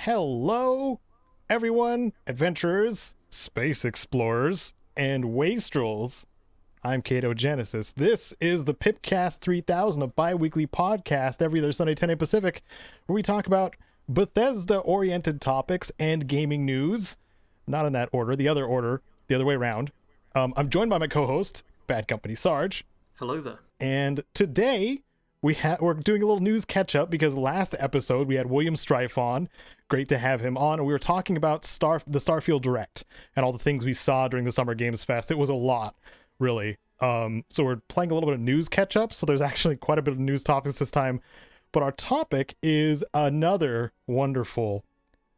Hello, everyone, adventurers, space explorers, and wastrels. I'm Caedo Genesis. This is the PIPCAST 3000, a bi-weekly podcast every other Sunday, 10 a.m. Pacific, where we talk about Bethesda-oriented topics and gaming news. Not in that order, the other way around. I'm joined by my co-host, BADCompanySarge. Hello there. And today, we're doing a little news catch-up because last episode we had William Strife on. Great to have him on. And we were talking about the Starfield Direct and all the things we saw during the Summer Games Fest. It was a lot, really. So we're playing a little bit of news catch-up, so there's actually quite a bit of news topics this time. But our topic is another wonderful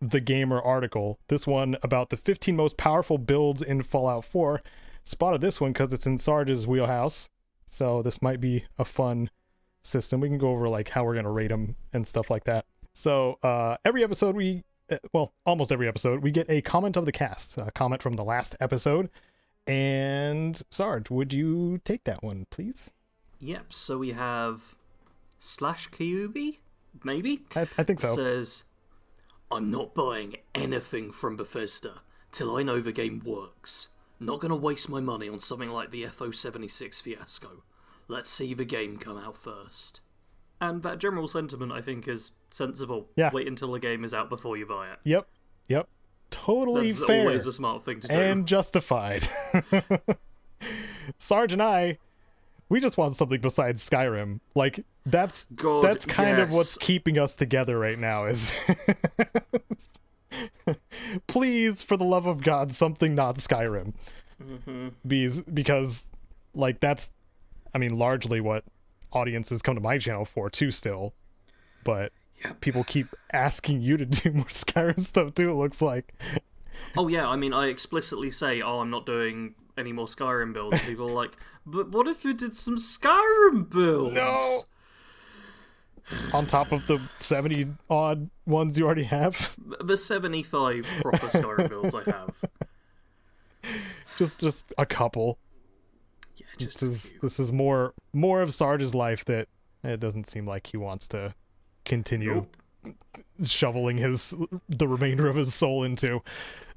The Gamer article. This one about the 15 most powerful builds in Fallout 4. Spotted this one because it's in Sarge's wheelhouse. So this might be a fun system. We can go over like how we're going to rate them and stuff like that. So every episode almost every episode, we get a comment of the cast, a comment from the last episode. And Sarge, would you take that one, please? Yep, so we have /Kyubi, maybe? I think so. Says, I'm not buying anything from Bethesda till I know the game works. Not going to waste my money on something like the FO76 fiasco. Let's see the game come out first. And that general sentiment, I think, is sensible. Yeah. Wait until the game is out before you buy it. Yep. Totally That's fair. always a smart thing to do. And justified. Sarge and I, we just want something besides Skyrim. Like, that's kind of what's keeping us together right now is... Please, for the love of God, something not Skyrim. Mm-hmm. Because, like, that's... I mean, largely what audiences come to my channel for, too, still. But people keep asking you to do more Skyrim stuff, too, it looks like. Oh, yeah, I mean, I explicitly say, I'm not doing any more Skyrim builds. And people are like, but what if you did some Skyrim builds? No! On top of the 70-odd ones you already have? The 75 proper Skyrim builds I have. Just a couple. Yeah, just this is more of Sarge's life that it doesn't seem like he wants to continue shoveling the remainder of his soul into.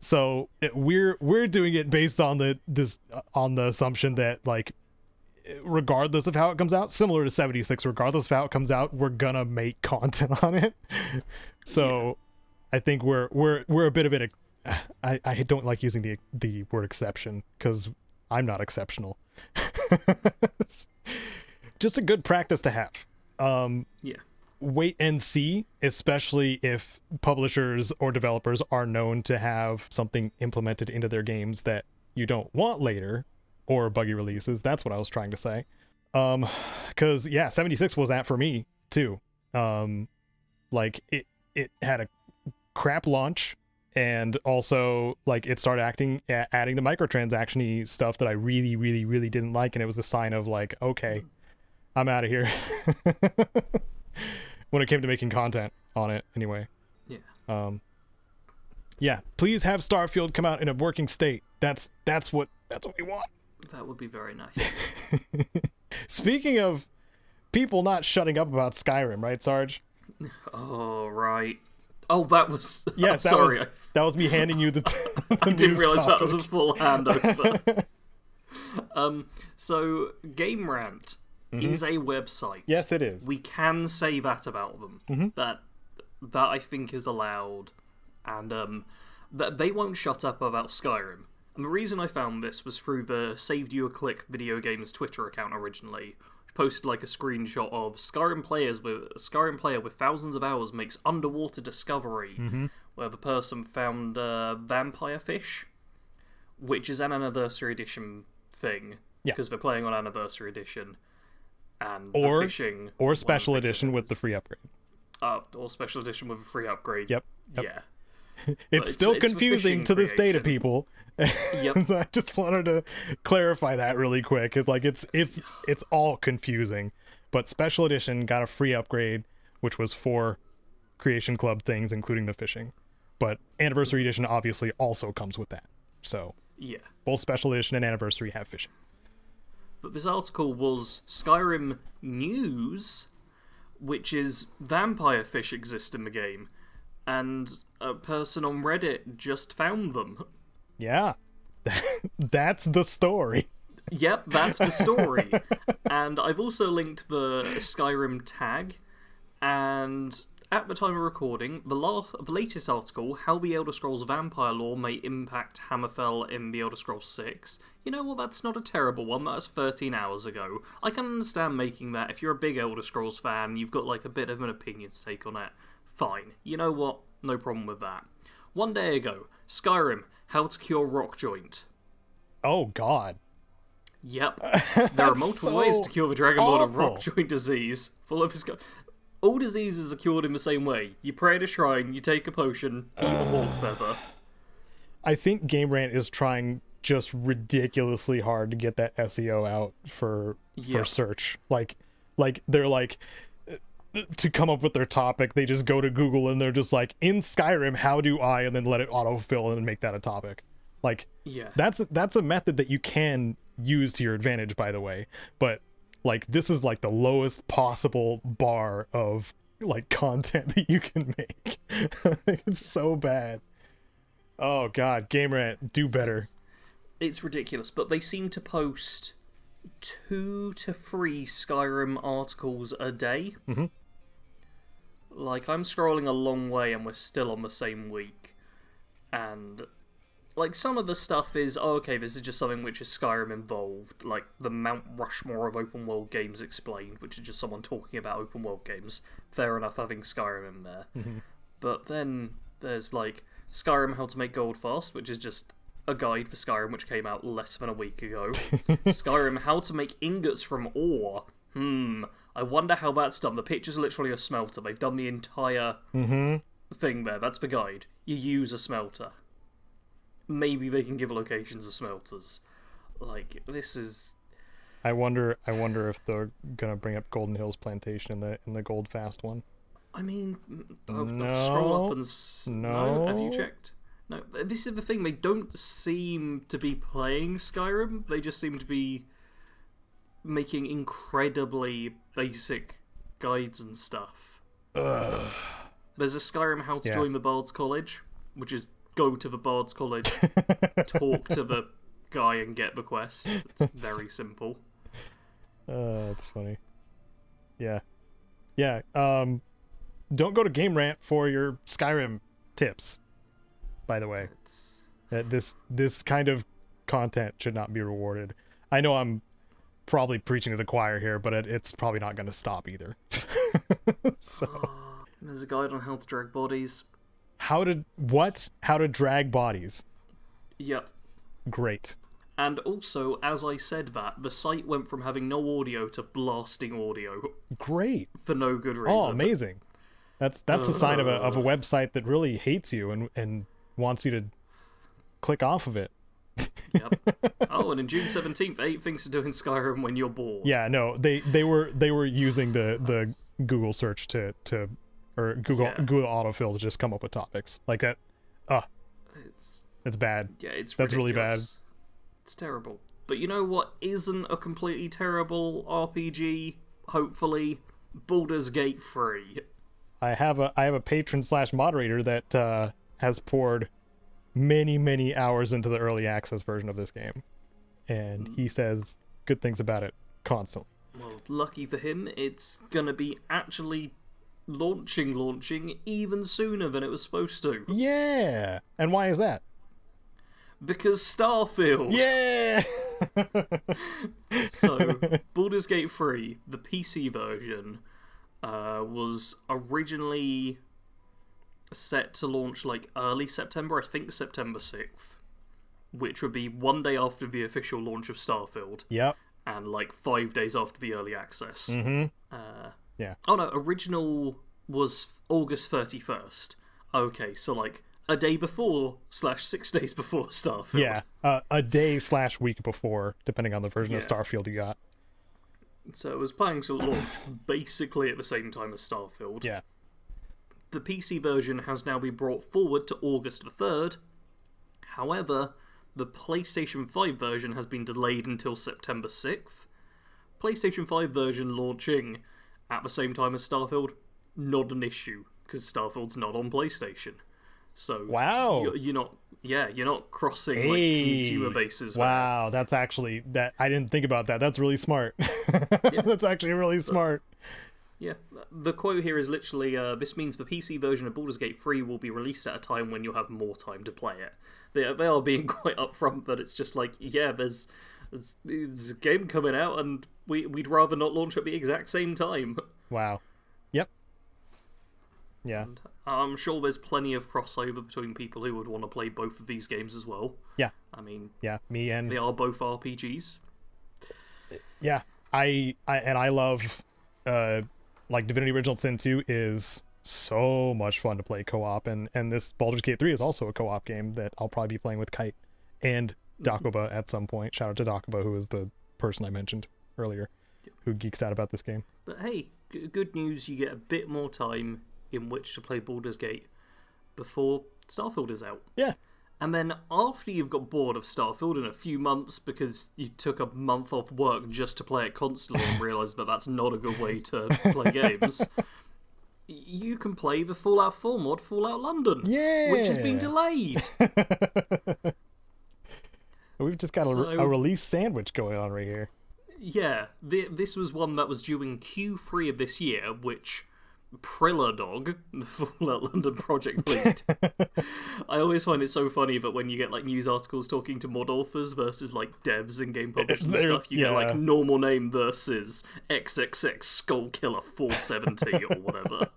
So we're doing it based on the assumption that, like, regardless of how it comes out, similar to 76, regardless of how it comes out, we're gonna make content on it. So I think we're a bit of it. I don't like using the word exception because I'm not exceptional. Just a good practice to have. Wait and see, especially if publishers or developers are known to have something implemented into their games that you don't want later, or buggy releases. That's what I was trying to say. Because 76 was that for me too. Like it had a crap launch, and also like it started adding the microtransaction-y stuff that I really, really, really didn't like, and it was a sign of like, okay, I'm out of here. When it came to making content on it, anyway. Yeah. Please have Starfield come out in a working state. That's what we want. That would be very nice. Speaking of people not shutting up about Skyrim, right, Sarge? Oh, right. Oh, that was... Yes, sorry. That was me handing you the I didn't realise that was a full handover. So, Gamerant is a website. Yes, it is. We can say that about them. Mm-hmm. That I think is allowed. And that they won't shut up about Skyrim. And the reason I found this was through the Saved You a Click video games Twitter account originally, which posted like a screenshot of Skyrim player with thousands of hours makes underwater discovery, where the person found vampire fish, which is an anniversary edition thing, because they're playing on anniversary edition, and the fishing or special edition with the free upgrade. Or special edition with a free upgrade. Yep. Yeah. It's still confusing to this day to people. Yep. So I just wanted to clarify that really quick. It's all confusing. But special edition got a free upgrade, which was for Creation Club things, including the fishing. But anniversary edition obviously also comes with that. So both special edition and anniversary have fishing. But this article was Skyrim News, which is vampire fish exist in the game. and a person on Reddit just found them. Yeah. That's the story. Yep, that's the story. And I've also linked the Skyrim tag, and at the time of recording, the latest article, How the Elder Scrolls Vampire Lore May Impact Hammerfell in the Elder Scrolls 6. You know what, that's not a terrible one, that was 13 hours ago. I can understand making that. If you're a big Elder Scrolls fan, you've got like a bit of an opinions take on it. Fine. You know what, no problem with that. One day ago, Skyrim, How to Cure Rock Joint. Oh, God. Yep. There are multiple ways to cure the Dragonlord of rock joint disease. Full of his... All diseases are cured in the same way. You pray at a shrine, you take a potion, eat a hawk feather. I think Gamerant is trying just ridiculously hard to get that SEO out for search. Like they're like, to come up with their topic, they just go to Google and they're just like, in Skyrim, how do I, and then let it autofill and make that a topic. Like, yeah, that's a method that you can use to your advantage, by the way, but like this is like the lowest possible bar of like content that you can make. It's so bad. Oh God, Gamerant, do better. It's ridiculous, but they seem to post 2 to 3 Skyrim articles a day. Mm-hmm. Like, I'm scrolling a long way and we're still on the same week, and like, some of the stuff is, oh, okay, this is just something which is Skyrim involved, like the Mount Rushmore of open world games explained, which is just someone talking about open world games. Fair enough having Skyrim in there. Mm-hmm. But then there's like Skyrim How to Make Gold Fast, which is just a guide for Skyrim which came out less than a week ago. Skyrim How to Make Ingots from Ore. I wonder how that's done. The picture's literally a smelter. They've done the entire thing there. That's the guide. You use a smelter. Maybe they can give locations of smelters. Like, this is... I wonder if they're gonna bring up Golden Hills Plantation in the Gold Fast one. I mean, No. scroll up and... No. Have you checked? No. This is the thing, they don't seem to be playing Skyrim. They just seem to be making incredibly basic guides and stuff. Ugh. There's a Skyrim How to Join the Bard's College, which is go to the Bard's College, talk to the guy and get the quest. It's very simple. That's funny. Yeah. Don't go to Gamerant for your Skyrim tips, by the way. This kind of content should not be rewarded. I know I'm probably preaching to the choir here, but it's probably not going to stop either. So There's a guide on how to drag bodies. How to drag bodies. Yep. Great. And also, as I said that, the site went from having no audio to blasting audio. Great. For no good reason. Oh, amazing. That's a sign of a website that really hates you and wants you to click off of it. Yep. Oh, and in June 17th, 8 things to do in Skyrim when you're bored. Yeah, no, they were using the Google search to or Google autofill to just come up with topics like that. It's bad. Yeah, it's ridiculous. That's really bad. It's terrible. But you know what isn't a completely terrible RPG? Hopefully, Baldur's Gate 3. I have a patron/moderator that has poured many hours into the early access version of this game, and he says good things about it constantly. Well, lucky for him, it's gonna be actually launching even sooner than it was supposed to. Yeah. And why is that? Because Starfield. Yeah. So, Baldur's Gate 3, the PC version, was originally set to launch like early September, I think September 6th, which would be one day after the official launch of Starfield. Yep. And like 5 days after the early access. Mm-hmm. Yeah. Oh no, original was August 31st. Okay, so like a day before / 6 days before Starfield. Yeah, a day / week before, depending on the version of Starfield you got. So it was planning to launch basically at the same time as Starfield. Yeah. The PC version has now been brought forward to August the 3rd. However, the PlayStation 5 version has been delayed until September 6th. PlayStation 5 version launching at the same time as Starfield, not an issue. because Starfield's not on PlayStation. So wow, you're not crossing like consumer bases. Wow, that's actually that I didn't think about that. That's really smart. That's actually really smart. Yeah, the quote here is literally, this means the PC version of Baldur's Gate 3 will be released at a time when you'll have more time to play it. They are being quite upfront that it's just like, yeah, there's a game coming out and we'd rather not launch at the exact same time. Wow. Yep. Yeah. And I'm sure there's plenty of crossover between people who would want to play both of these games as well. Yeah. I mean, yeah, me and they are both RPGs. Yeah. I love like Divinity Original Sin 2 is so much fun to play co-op, and this Baldur's Gate 3 is also a co-op game that I'll probably be playing with Kite and Dakuba at some point. Shout out to Dakuba, who is the person I mentioned earlier who geeks out about this game. But hey, good news, you get a bit more time in which to play Baldur's Gate before Starfield is out. Yeah. And then after you've got bored of Starfield in a few months because you took a month off work just to play it constantly and realised that that's not a good way to play games, you can play the Fallout 4 mod, Fallout London, which has been delayed. We've just got a release sandwich going on right here. Yeah, this was one that was due in Q3 of this year, which Prilla Dog, the Fallout London project lead. I always find it so funny that when you get like news articles talking to mod authors versus like devs and game publishers and stuff, you get like normal name versus XXX Skullkiller 470 or whatever.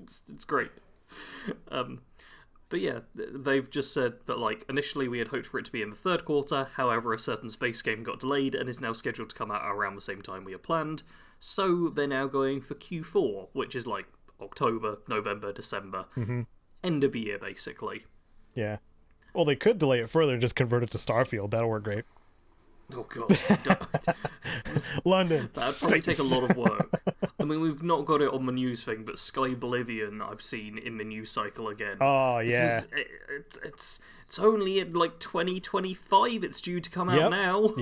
It's great. But yeah, they've just said that like initially we had hoped for it to be in the third quarter, however a certain space game got delayed and is now scheduled to come out around the same time we had planned. So they're now going for Q4, which is like October, November, December. End of the year, basically. Yeah. Well, they could delay it further and just convert it to Starfield. That'll work great. Oh, God. London. That'd probably take a lot of work. I mean, we've not got it on the news thing, but Sky Oblivion I've seen in the news cycle again. Oh, yeah. It's only in like 2025 it's due to come out now.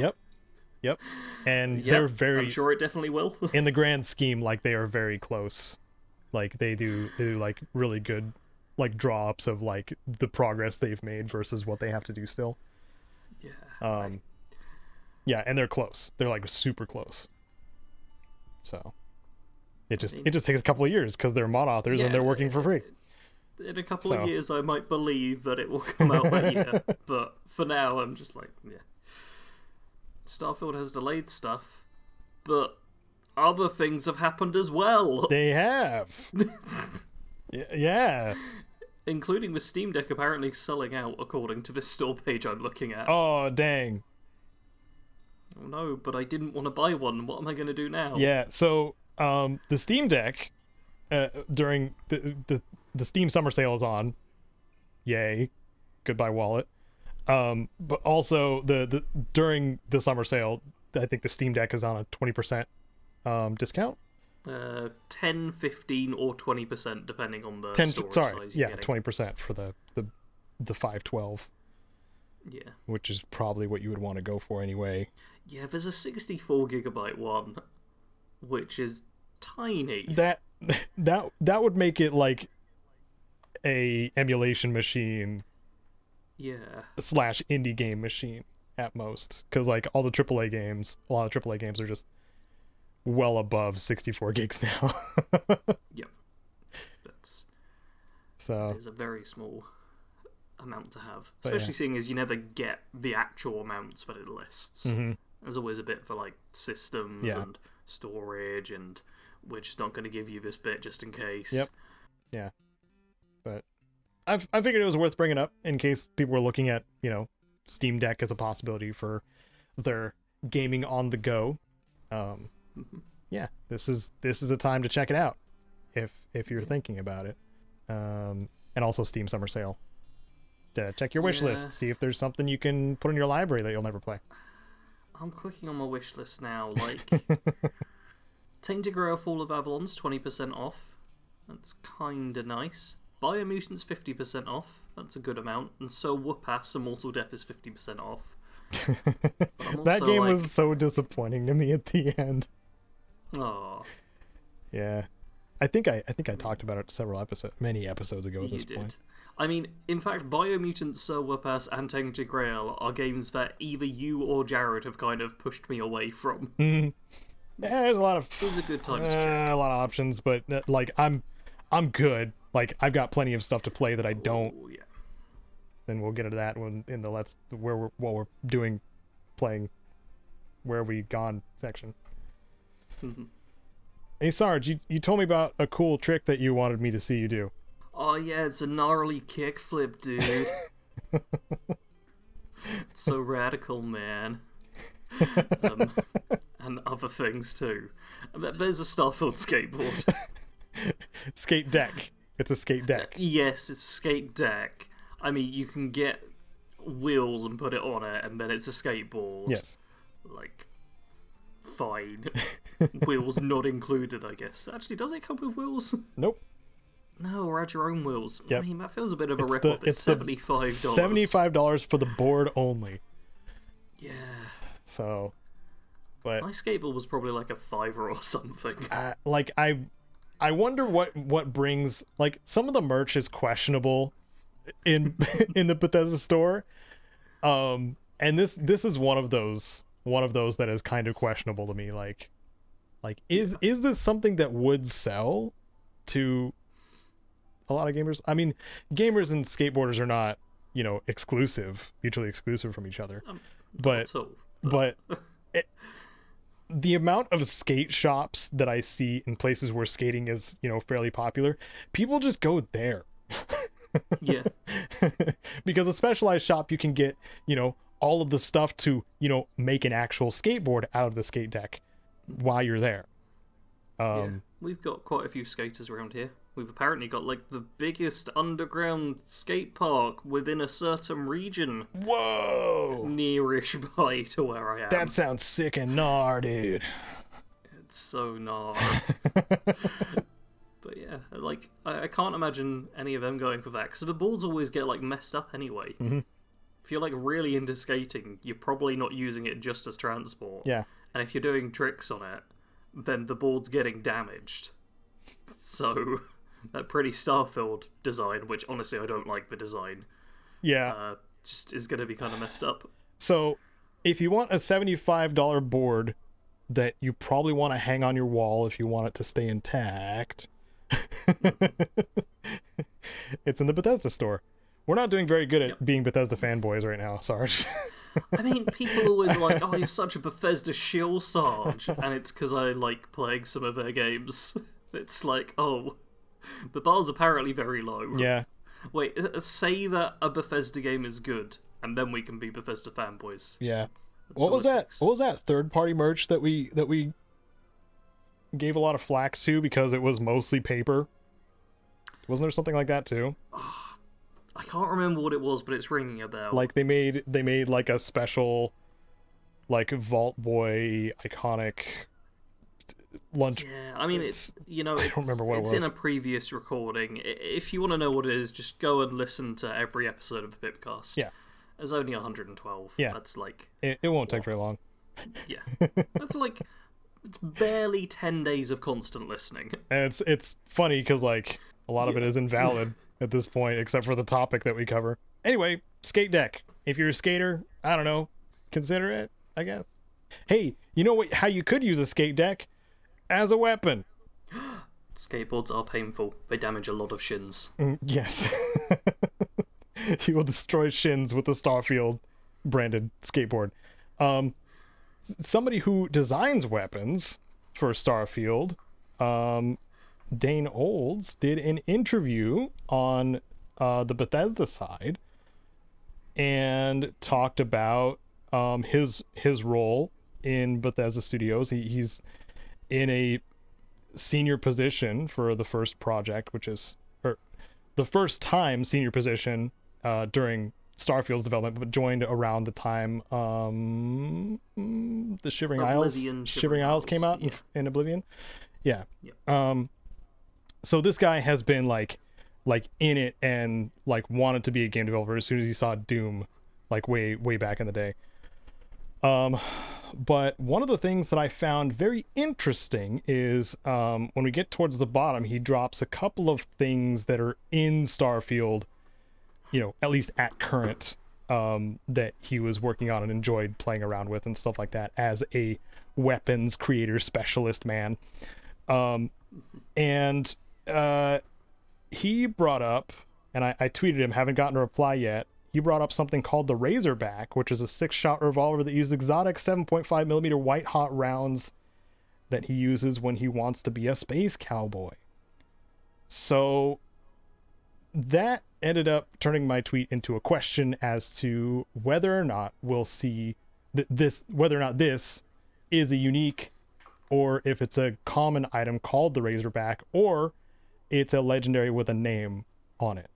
Yep. And they're very... I'm sure it definitely will. In the grand scheme, like, they are very close. Like, they do like, really good, like, draw-ups of, like, the progress they've made versus what they have to do still. Yeah. Yeah, and they're close. They're, like, super close. So... It just takes a couple of years because they're mod authors and they're working for free. In a couple of years, I might believe that it will come out that year. But for now, I'm just like, yeah. Starfield has delayed stuff, but other things have happened as well. They have. Yeah. Including the Steam Deck apparently selling out, according to this store page I'm looking at. Oh, dang. Oh no, but I didn't want to buy one. What am I going to do now? Yeah, so... the Steam Deck during the Steam Summer Sale is on. Yay. Goodbye wallet. But also the during the summer sale, I think the Steam Deck is on a 20% discount. 10, 15 or 20% depending on the 10 storage sorry. size you're Yeah, getting. 20% for the 512. Yeah. Which is probably what you would want to go for anyway. Yeah, there's a 64GB one which is tiny. That would make it like a emulation machine / indie game machine at most, because like a lot of AAA games are just well above 64 gigs now. Yep. That's a very small amount to have, especially seeing as you never get the actual amounts that it lists. There's always a bit for like systems and storage, and we're just not going to give you this bit just in case. Yep. Yeah. But I figured it was worth bringing up in case people were looking at, Steam Deck as a possibility for their gaming on the go. Yeah, this is a time to check it out if you're thinking about it. And also Steam Summer Sale. To check your wish list, see if there's something you can put in your library that you'll never play. I'm clicking on my wish list now, like... Tainted Grail Fall of Avalon's 20% off. That's kinda nice. Biomutant's 50% off. That's a good amount. And so Whoopass Immortal Death is 50% off. That game was so disappointing to me at the end. Oh. Yeah. I think I talked about it many episodes ago at this point. I mean, in fact, Biomutant, Silver Pass, and Tainted Grail are games that either you or Jared have kind of pushed me away from. Yeah, there's a lot of. It was a good time to check. A lot of options, but like I'm good. Like I've got plenty of stuff to play that I don't. Oh, yeah. And we'll get into that when in the what we're doing, playing, where we gone section. Mm-hmm. Hey Sarge, you told me about a cool trick that you wanted me to see you do. Oh yeah, it's a gnarly kickflip, dude. It's so radical, man. And other things too. There's a Starfield skateboard. Skate deck. It's a skate deck. Yes, it's skate deck. I mean, you can get wheels and put it on it, and then it's a skateboard. Yes. Like, fine. Wheels not included, I guess. Actually, does it come with wheels? Nope. No, or add your own wheels. Yep. I mean, that feels a bit of a rip-off. It's $75. $75 for the board only. Yeah. So, but my skateboard was probably like a $5 or something. Like I wonder what brings, like, some of the merch is questionable in in the Bethesda store. And this is one of those that is kind of questionable to me. Like is this something that would sell to a lot of gamers? I mean, gamers and skateboarders are not, mutually exclusive from each other. But the amount of skate shops that I see in places where skating is, fairly popular, people just go there. Yeah. Because a specialized shop, you can get, all of the stuff to, make an actual skateboard out of the skate deck while you're there. Yeah. We've got quite a few skaters around here. We've apparently got, like, the biggest underground skate park within a certain region. Whoa! Nearish by to where I am. That sounds sick and gnar, dude. It's so gnar. But yeah, like, I can't imagine any of them going for that, because the boards always get, like, messed up anyway. Mm-hmm. If you're, like, really into skating, you're probably not using it just as transport. Yeah. And if you're doing tricks on it, then the board's getting damaged. So, that pretty Starfield design, which honestly I don't like the design, just is going to be kind of messed up. So, if you want a $75 board that you probably want to hang on your wall if you want it to stay intact, it's in the Bethesda store. We're not doing very good at being Bethesda fanboys right now, Sarge. I mean, people always like, oh, you're such a Bethesda shill, Sarge. And it's because I like playing some of their games. It's like, oh, the bar's apparently very low. Yeah. Wait, say that a Bethesda game is good, and then we can be Bethesda fanboys. Yeah. What was that third-party merch that we gave a lot of flack to because it was mostly paper? Wasn't there something like that too? I can't remember what it was, but it's ringing a bell. Like they made like a special, like, Vault Boy iconic lunch. Yeah, I mean, it's I don't remember what it was. It's in a previous recording. If you want to know what it is, just go and listen to every episode of the PIPCAST. Yeah. There's only 112. Yeah. That's like... It won't take very long. Yeah. That's like... It's barely 10 days of constant listening. And it's funny because, like, a lot of it is invalid at this point, except for the topic that we cover. Anyway, skate deck. If you're a skater, I don't know, consider it, I guess. Hey, you know how you could use a skate deck? As a weapon. Skateboards are painful. They damage a lot of shins. Yes. You will destroy shins with the Starfield branded skateboard. Somebody who designs weapons for Starfield, Dane Olds, did an interview on the Bethesda side and talked about his role in Bethesda Studios. He's in a senior position for the first project, or the first time senior position during Starfield's development, but joined around the time the Shivering Isles came out in Oblivion. Yeah. So this guy has been like in it and like wanted to be a game developer as soon as he saw Doom, like way back in the day. But one of the things that I found very interesting is when we get towards the bottom, he drops a couple of things that are in Starfield, at least at current, that he was working on and enjoyed playing around with and stuff like that as a weapons creator specialist man. And he brought up, and I tweeted him, haven't gotten a reply yet. He brought up something called the Razorback, which is a 6-shot revolver that uses exotic 7.5 millimeter white hot rounds that he uses when he wants to be a space cowboy. So that ended up turning my tweet into a question as to whether or not we'll see whether or not this is a unique, or if it's a common item called the Razorback, or it's a legendary with a name on it.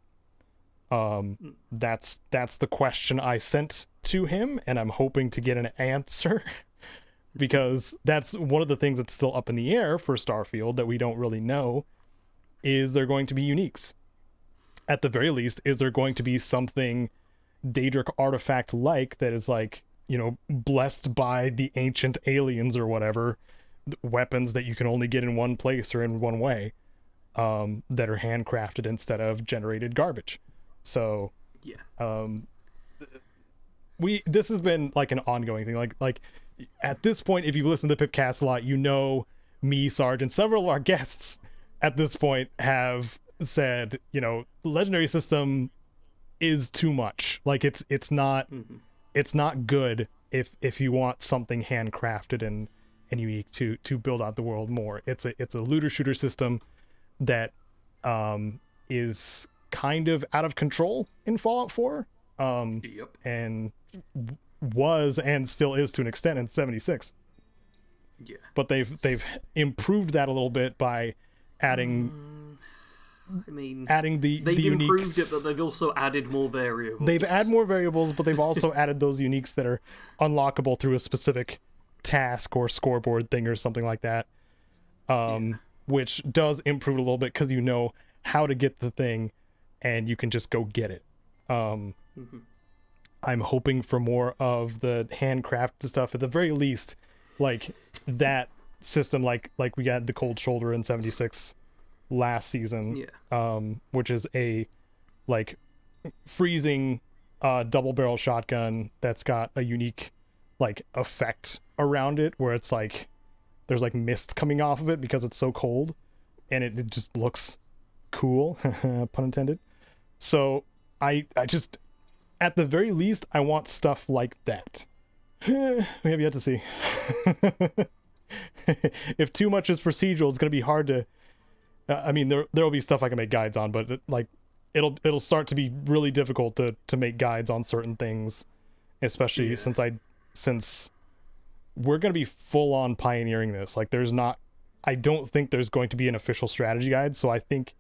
That's the question I sent to him, and I'm hoping to get an answer because that's one of the things that's still up in the air for Starfield that we don't really know. Is there going to be uniques? At the very least, is there going to be something Daedric artifact like that is like, blessed by the ancient aliens or whatever, weapons that you can only get in one place or in one way, that are handcrafted instead of generated garbage. So this has been like an ongoing thing. Like at this point, if you've listened to PIPCAST a lot, me, Sarge, and several of our guests at this point have said, legendary system is too much. Like it's not good if you want something handcrafted and unique to build out the world more. It's a looter shooter system that is kind of out of control in Fallout 4, and was and still is to an extent in 76. But they've improved that a little bit by adding the they've uniques. Improved it, but they've also added more variables. They've added more variables, but they've also added those uniques that are unlockable through a specific task or scoreboard thing or something like that, which does improve it a little bit because you know how to get the thing and you can just go get it. I'm hoping for more of the handcrafted stuff, at the very least, like that system, like we got the Cold Shoulder in 76 last season, which is a like freezing double barrel shotgun that's got a unique like effect around it where it's like there's like mist coming off of it because it's so cold, and it just looks cool, pun intended. So I just, at the very least, I want stuff like that. We have yet to see. If too much is procedural, it's going to be hard to there'll be stuff I can make guides on, but it'll start to be really difficult to make guides on certain things, especially since we're going to be full on pioneering this. Like I don't think there's going to be an official strategy guide, so I think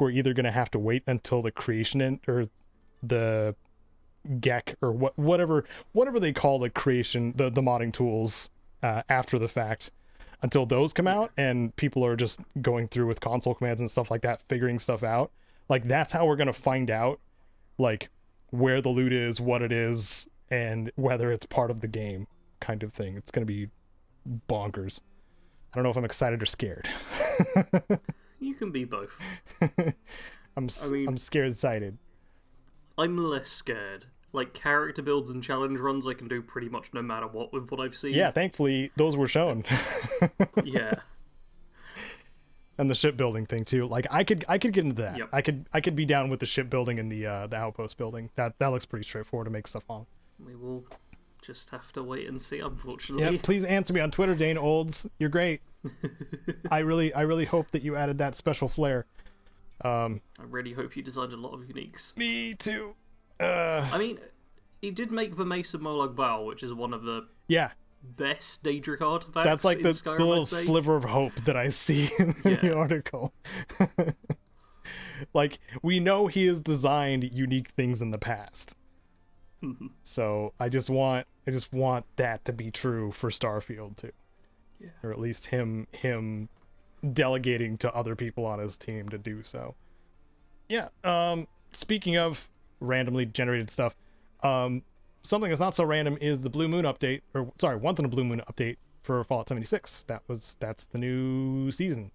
we're either going to have to wait until the creation or the GEC or whatever they call the creation, the modding tools after the fact, until those come out and people are just going through with console commands and stuff like that, figuring stuff out. Like that's how we're going to find out like where the loot is, what it is, and whether it's part of the game kind of thing. It's going to be bonkers. I don't know if I'm excited or scared. You can be both. I'm scared excited. I'm less scared. Like character builds and challenge runs I can do pretty much no matter what with what I've seen. Yeah, thankfully those were shown. Yeah. And the shipbuilding thing too. Like I could get into that. Yep. I could be down with the shipbuilding and the outpost building. That looks pretty straightforward to make stuff on. We will just have to wait and see, unfortunately. Yeah, please answer me on Twitter, Dane Olds. You're great. I really hope that you added that special flair. I really hope you designed a lot of uniques. Me too. I mean, he did make the Mace of Molag Bal, which is one of the best Daedric artifacts. That's like in the Skyrim, little sliver of hope that I see in the article. Like, we know he has designed unique things in the past. So I just want that to be true for Starfield too. Yeah. Or at least him delegating to other people on his team to do so. Yeah. Speaking of randomly generated stuff, something that's not so random is the Blue Moon update, or sorry, once in a Blue Moon update for Fallout 76. That's the new season.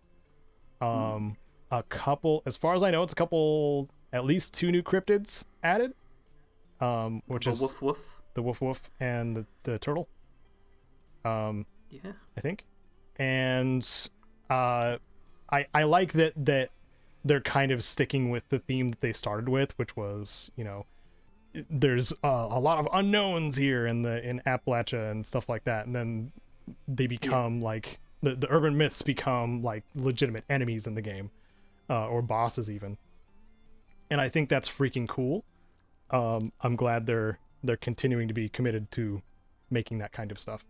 A couple, as far as I know, it's a couple, at least 2 new cryptids added. Which is Woof Woof. the Woof Woof and the turtle. Yeah. I think. And I like that they're kind of sticking with the theme that they started with, which was, you know, there's a lot of unknowns here in Appalachia and stuff like that, and then they become like the urban myths become like legitimate enemies in the game, or bosses even. And I think that's freaking cool. I'm glad they're continuing to be committed to making that kind of stuff.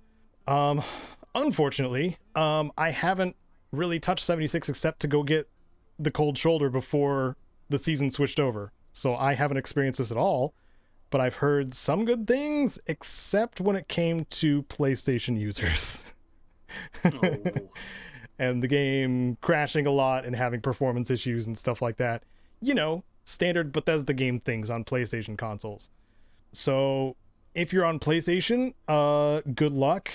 Unfortunately, I haven't really touched 76 except to go get the cold shoulder before the season switched over. So I haven't experienced this at all, but I've heard some good things, except when it came to PlayStation users. Oh. And the game crashing a lot and having performance issues and stuff like that. You know, standard Bethesda game things on PlayStation consoles. So if you're on PlayStation, good luck.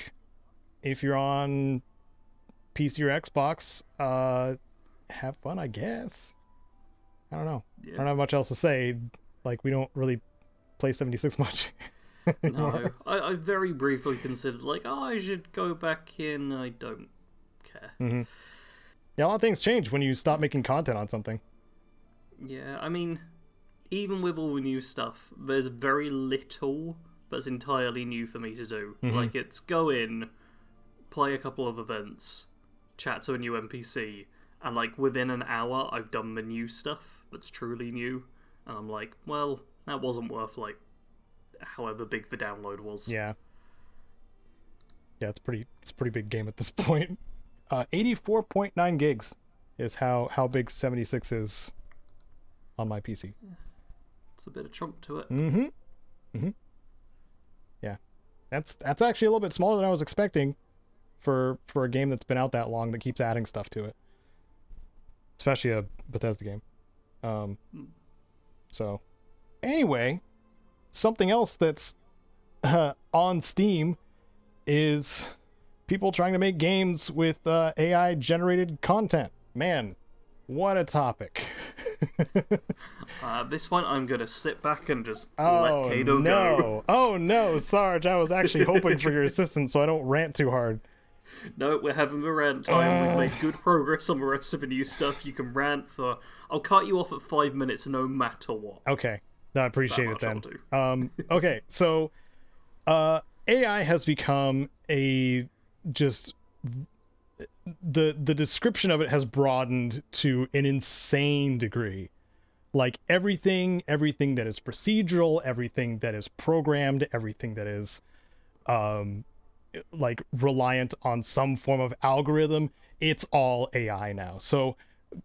If you're on PC or Xbox, have fun, I guess. I don't know. Yeah. I don't have much else to say. Like, we don't really play 76 much. No, I very briefly considered, like, oh, I should go back in. I don't care. Mm-hmm. Yeah, a lot of things change when you stop making content on something. Yeah, I mean, even with all the new stuff, there's very little that's entirely new for me to do. Mm-hmm. Like, it's go in, play a couple of events, chat to a new NPC, and like within an hour I've done the new stuff that's truly new, and I'm like, well, that wasn't worth like however big the download was. Yeah, it's a pretty big game at this point. 84.9 gigs is how big 76 is on my PC. It's a bit of chunk to it. Yeah, that's actually a little bit smaller than I was expecting for a game that's been out that long, that keeps adding stuff to it, especially a Bethesda game. So anyway, something else that's on Steam is people trying to make games with AI generated content. Man, what a topic. This one I'm gonna sit back and just let Oh Caedo no. go. Oh no, Sarge, I was actually hoping for your assistance so I don't rant too hard. No, we're having the rant time. We've made good progress on the rest of the new stuff. You can rant for... I'll cut you off at 5 minutes no matter what. Okay, I appreciate it That then. much I'll do. Okay, so AI has become a just... The description of it has broadened to an insane degree. Like everything that is procedural, everything that is programmed, everything that is like reliant on some form of algorithm, it's all AI now. So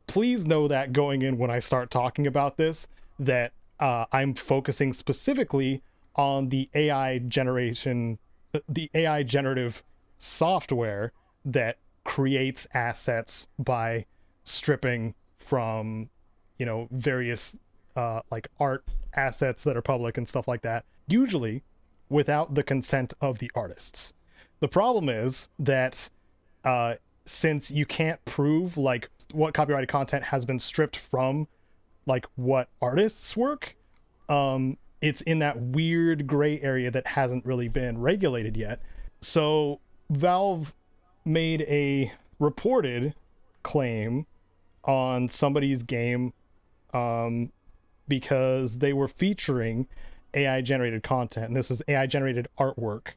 please know that going in when I start talking about this, that I'm focusing specifically on the AI generation, the AI generative software that creates assets by stripping from, you know, various like art assets that are public and stuff like that, usually without the consent of the artists. The problem is that since you can't prove like what copyrighted content has been stripped from like what artists' work, it's in that weird gray area that hasn't really been regulated yet. So Valve made a reported claim on somebody's game because they were featuring AI generated content, and this is AI generated artwork,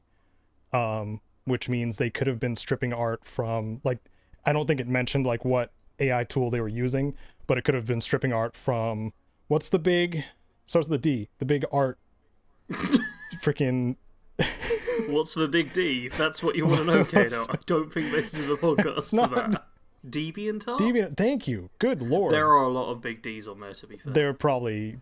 which means they could have been stripping art from, like, I don't think it mentioned like what AI tool they were using, but it could have been stripping art from, what's the big, starts with the D, the big art freaking What's the big D? That's what you want to know, Caedo. I don't think this is a podcast for that. DeviantArt? Deviant, thank you. Good lord. There are a lot of big Ds on there, to be fair. There probably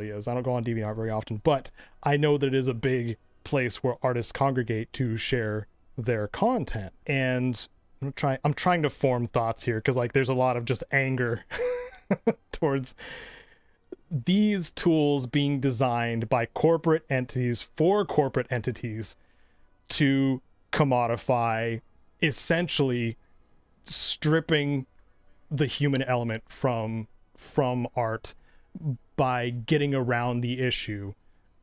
is. I don't go on DeviantArt very often, but I know that it is a big place where artists congregate to share their content. And I'm trying to form thoughts here, because like there's a lot of just anger towards these tools being designed by corporate entities for corporate entities to commodify, essentially stripping the human element from art by getting around the issue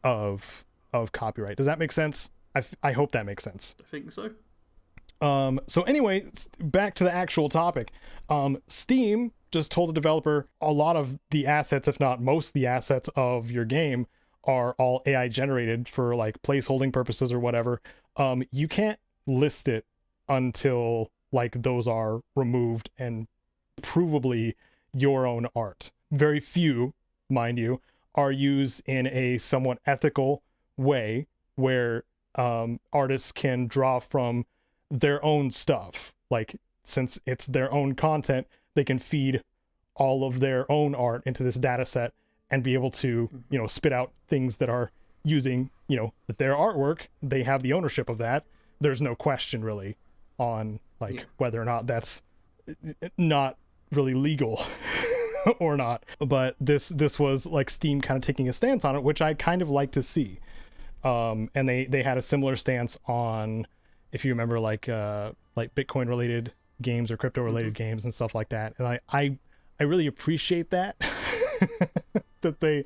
of copyright. Does that make sense? I hope that makes sense. I think so. So anyway, back to the actual topic. Steam just told the developer a lot of the assets, if not most of the assets of your game, are all AI generated for like placeholding purposes or whatever. You can't list it until like those are removed and provably your own art. Very few, mind you, are used in a somewhat ethical way where artists can draw from their own stuff. Like, since it's their own content, they can feed all of their own art into this data set and be able to, you know, spit out things that are using, you know, their artwork. They have the ownership of that. There's no question really on like whether or not that's not really legal or not. But this was like Steam kind of taking a stance on it, which I kind of like to see. And they had a similar stance on, if you remember, like Bitcoin related games or crypto related games and stuff like that. And I really appreciate that that they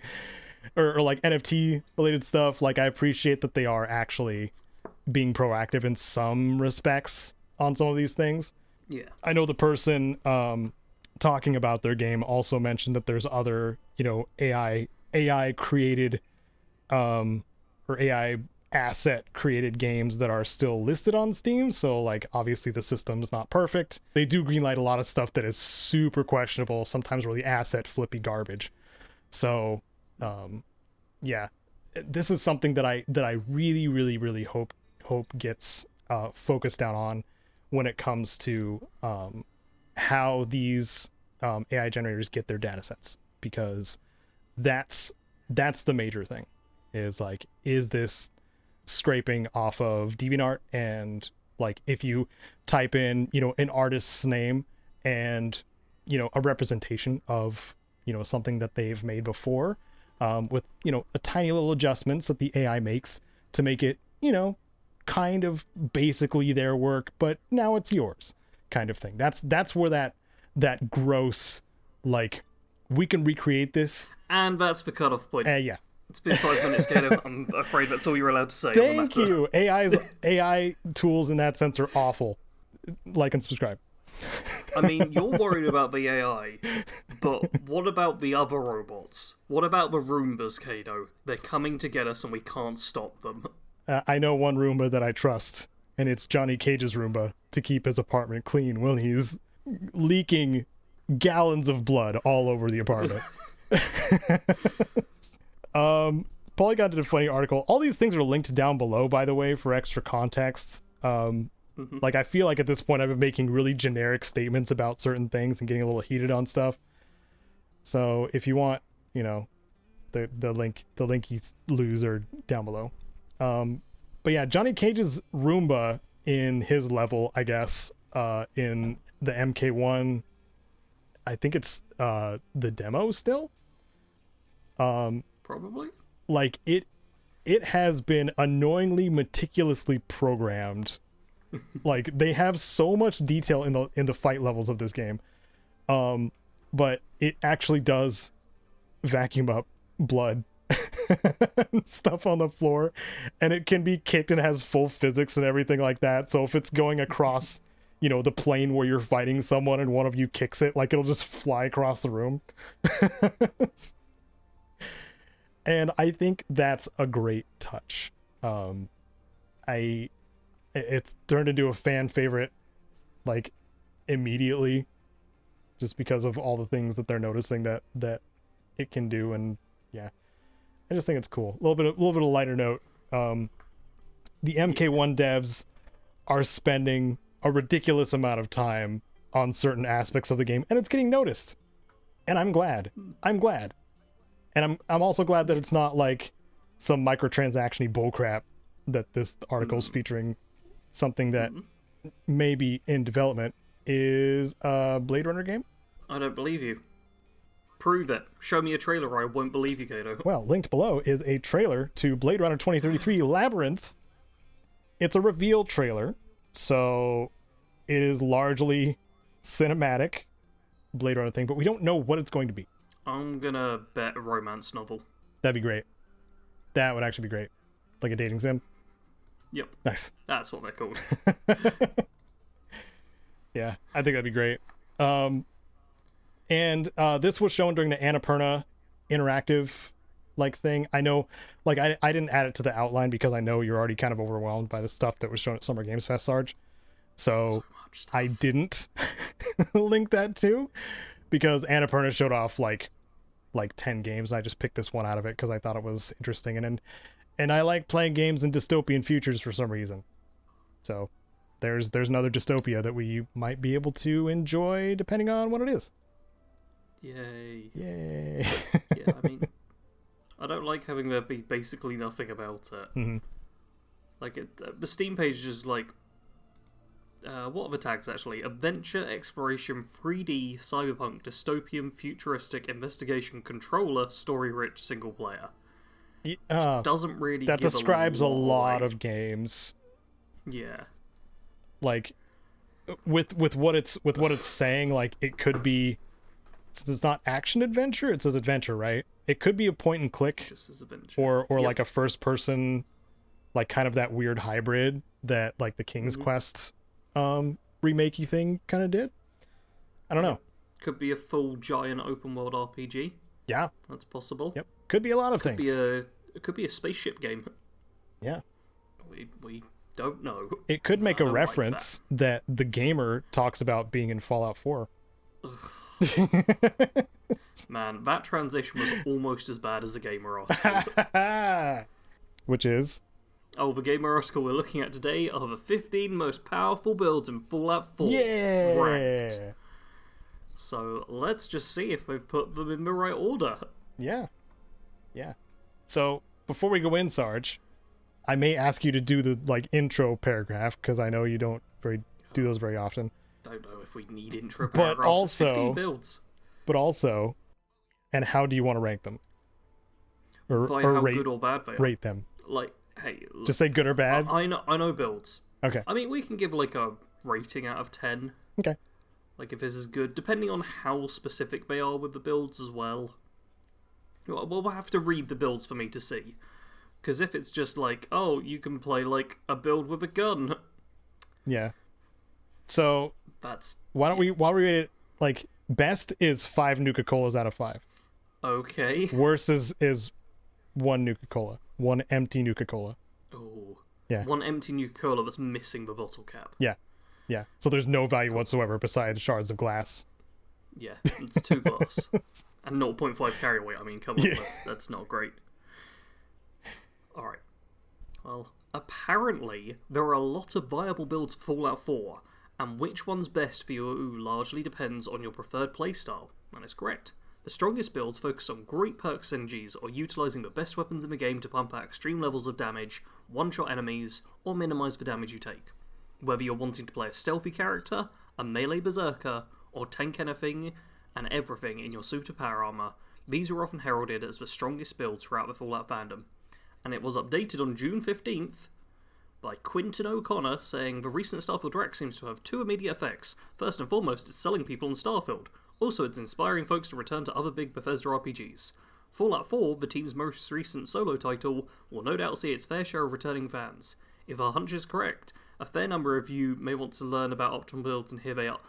or like NFT related stuff. Like, I appreciate that they are actually being proactive in some respects on some of these things. Yeah. I know the person talking about their game also mentioned that there's other, you know, AI created or AI asset created games that are still listed on Steam. So like, obviously the system's not perfect. They do greenlight a lot of stuff that is super questionable, sometimes really asset flippy garbage. So yeah, this is something that I really really really hope gets focused down on when it comes to how these AI generators get their data sets, because that's the major thing. Is like, is this scraping off of DeviantArt? And like, if you type in, you know, an artist's name and, you know, a representation of, you know, something that they've made before, with, you know, a tiny little adjustments that the AI makes to make it, you know, kind of basically their work, but now it's yours kind of thing. That's where that gross, like, we can recreate this. And that's the cutoff point. Yeah. It's been 5 minutes, Caedo. I'm afraid that's all you're allowed to say on the Thank matter. you. AI tools in that sense are awful. Like and subscribe. I mean, you're worried about the AI, but what about the other robots? What about the Roombas, Caedo? They're coming to get us and we can't stop them. I know one Roomba that I trust, and it's Johnny Cage's Roomba, to keep his apartment clean when he's leaking gallons of blood all over the apartment. Polygon did a funny article. All these things are linked down below, by the way, for extra context. Like, I feel like at this point I've been making really generic statements about certain things and getting a little heated on stuff. So if you want, you know, the linky loos are down below. But yeah, Johnny Cage's Roomba in his level, I guess, in the MK1, I think it's the demo still. Probably. Like, it has been annoyingly meticulously programmed. Like, they have so much detail in the fight levels of this game, but it actually does vacuum up blood and stuff on the floor, and it can be kicked and has full physics and everything like that. So if it's going across, you know, the plane where you're fighting someone and one of you kicks it, like, it'll just fly across the room. And I think that's a great touch. It's turned into a fan favorite, like, immediately, just because of all the things that they're noticing that it can do. And yeah, I just think it's cool. A little bit of a lighter note. The MK1 devs are spending a ridiculous amount of time on certain aspects of the game, and it's getting noticed. And I'm glad. And I'm also glad that it's not like some microtransaction-y bullcrap that this article's featuring. Something that may be in development is a Blade Runner game. I don't believe you. Prove it. Show me a trailer or I won't believe you, Caedo. Well, linked below is a trailer to Blade Runner 2033 Labyrinth. It's a reveal trailer, so it is largely cinematic Blade Runner thing, but we don't know what it's going to be. I'm gonna bet a romance novel. That'd be great. That would actually be great. Like a dating sim? Yep. Nice. That's what they're called. Yeah, I think that'd be great. And this was shown during the Annapurna interactive like thing. I know, like, I didn't add it to the outline because I know you're already kind of overwhelmed by the stuff that was shown at Summer Games Fest, Sarge. So I didn't link that too, because Annapurna showed off like 10 games. I just picked this one out of it because I thought it was interesting, and I like playing games in dystopian futures for some reason. So there's another dystopia that we might be able to enjoy depending on what it is. Yay. Yay. Yeah, I mean, I don't like having there be basically nothing about it. Mm-hmm. Like, the Steam page is like, what are the tags actually? Adventure, exploration, 3D, cyberpunk, dystopian, futuristic, investigation, controller, story-rich, single player. Doesn't really. That give describes a lot away. of games. Yeah. Like, with what it's saying, like it could be. Since it's not action adventure, it says adventure, right? It could be a point and click, Just as adventure. or Yep. like a first person, like kind of that weird hybrid that like the King's Quest remakey thing kind of did. I don't know. Could be a full giant open world RPG. Yeah. That's possible. Yep. Could be a lot of things. It could be a spaceship game. Yeah. We don't know. It could make a like reference that the gamer talks about being in Fallout 4. Man, that transition was almost as bad as the gamer article. Which is? Oh, the gamer article we're looking at today are the 15 most powerful builds in Fallout 4. Yeah. Ranked. So let's just see if they've put them in the right order. Yeah. Yeah. So before we go in, Sarge, I may ask you to do the like intro paragraph because I know you don't do those very often. Don't know if we need intro But paragraphs. also, 15 builds. But also, and how do you want to rank them? Or How rate, good or bad they are. rate them. Like, hey, Just say good or bad. I know builds. Okay. I mean, we can give like a rating out of 10. Okay. Like if this is good, depending on how specific they are with the builds as well. We'll have to read the builds for me to see. Because if it's just like, oh, you can play like a build with a gun. Yeah. So That's while we rate it, like best is 5 Nuka-Colas out of 5. okay. Worst is 1 Nuka-Cola. 1 empty Nuka-Cola. Oh. Yeah. One empty Nuka-Cola that's missing the bottle cap. Yeah. Yeah. So there's no value whatsoever besides shards of glass. Yeah, it's 2 glass. And 0.5 carry weight. I mean, come on, Yeah. that's not great. Alright. Well, apparently there are a lot of viable builds for Fallout 4, and which one's best for you largely depends on your preferred playstyle. And it's correct. The strongest builds focus on great perk synergies or utilising the best weapons in the game to pump out extreme levels of damage, one-shot enemies, or minimise the damage you take. Whether you're wanting to play a stealthy character, a melee berserker, or tank anything and everything in your suit of power armor, these are often heralded as the strongest builds throughout the Fallout fandom. And it was updated on June 15th by Quinton O'Connor saying the recent Starfield Direct seems to have 2 immediate effects. First and foremost, it's selling people on Starfield. Also, it's inspiring folks to return to other big Bethesda RPGs. Fallout 4, the team's most recent solo title, will no doubt see its fair share of returning fans. If our hunch is correct, a fair number of you may want to learn about optimal builds, and here they are.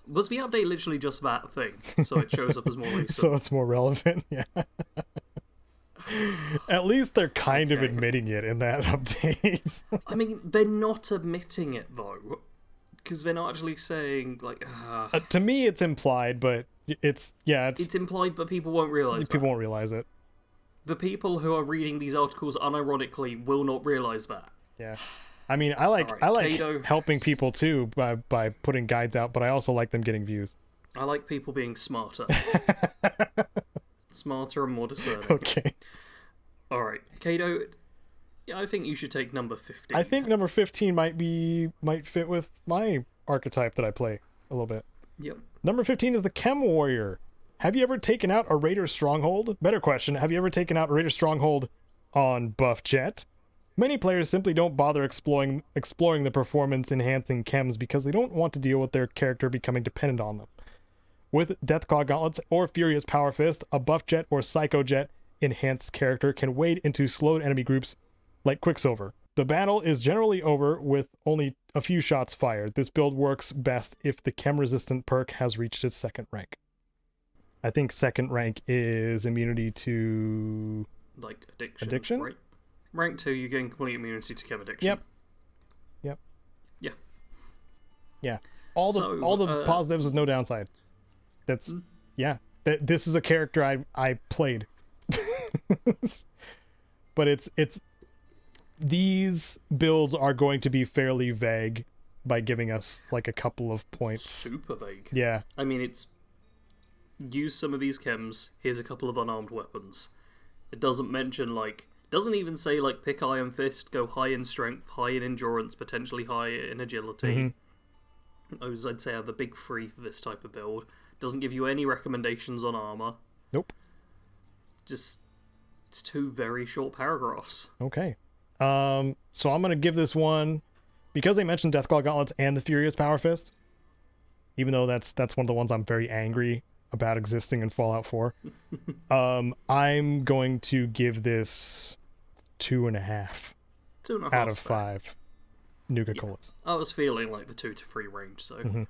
Was the update literally just that thing? So it shows up as more recent? So it's more relevant, yeah. At least they're kind of Okay. admitting it in that update. I mean, they're not admitting it, though. Because they're not actually saying, like... To me, it's implied, but it's implied, but people won't realise that. people won't realize it. The people who are reading these articles unironically will not realise that. Yeah. I mean, I like Caedo. helping people too by putting guides out, but I also like them getting views. I like people being smarter. Smarter and more discerning. Okay. Alright, Caedo, yeah, I think you should take number 15. I think number 15 might fit with my archetype that I play a little bit. Yep. Number 15 is the Chem Warrior. Have you ever taken out a Raider stronghold? Better question, have you ever taken out a Raider stronghold on Buff Jet? Many players simply don't bother exploring the performance-enhancing chems because they don't want to deal with their character becoming dependent on them. With Deathclaw Gauntlets or Furious Power Fist, a Buff Jet or Psycho Jet enhanced character can wade into slowed enemy groups like Quicksilver. The battle is generally over with only a few shots fired. This build works best if the chem-resistant perk has reached its second rank. I think second rank is immunity to... like addiction? Right. Rank 2, you gain complete immunity to chem addiction. Yep. Yeah. All the positives with no downside. That's this is a character I played. But it's these builds are going to be fairly vague by giving us like a couple of points. Super vague. Yeah. I mean, it's use some of these chems, here's a couple of unarmed weapons. It doesn't mention doesn't even say pick Iron Fist, go high in strength, high in endurance, potentially high in agility. Those I'd say are the big three for this type of build. Doesn't give you any recommendations on armor. Nope. Just it's 2 very short paragraphs. Okay. So I'm gonna give this one, because they mentioned Deathclaw Gauntlets and the Furious Power Fist, even though that's one of the ones I'm very angry about existing in Fallout 4. I'm going to give this 2.5 out of 5 Nuka-Colas. I was feeling like the 2 to 3 range, so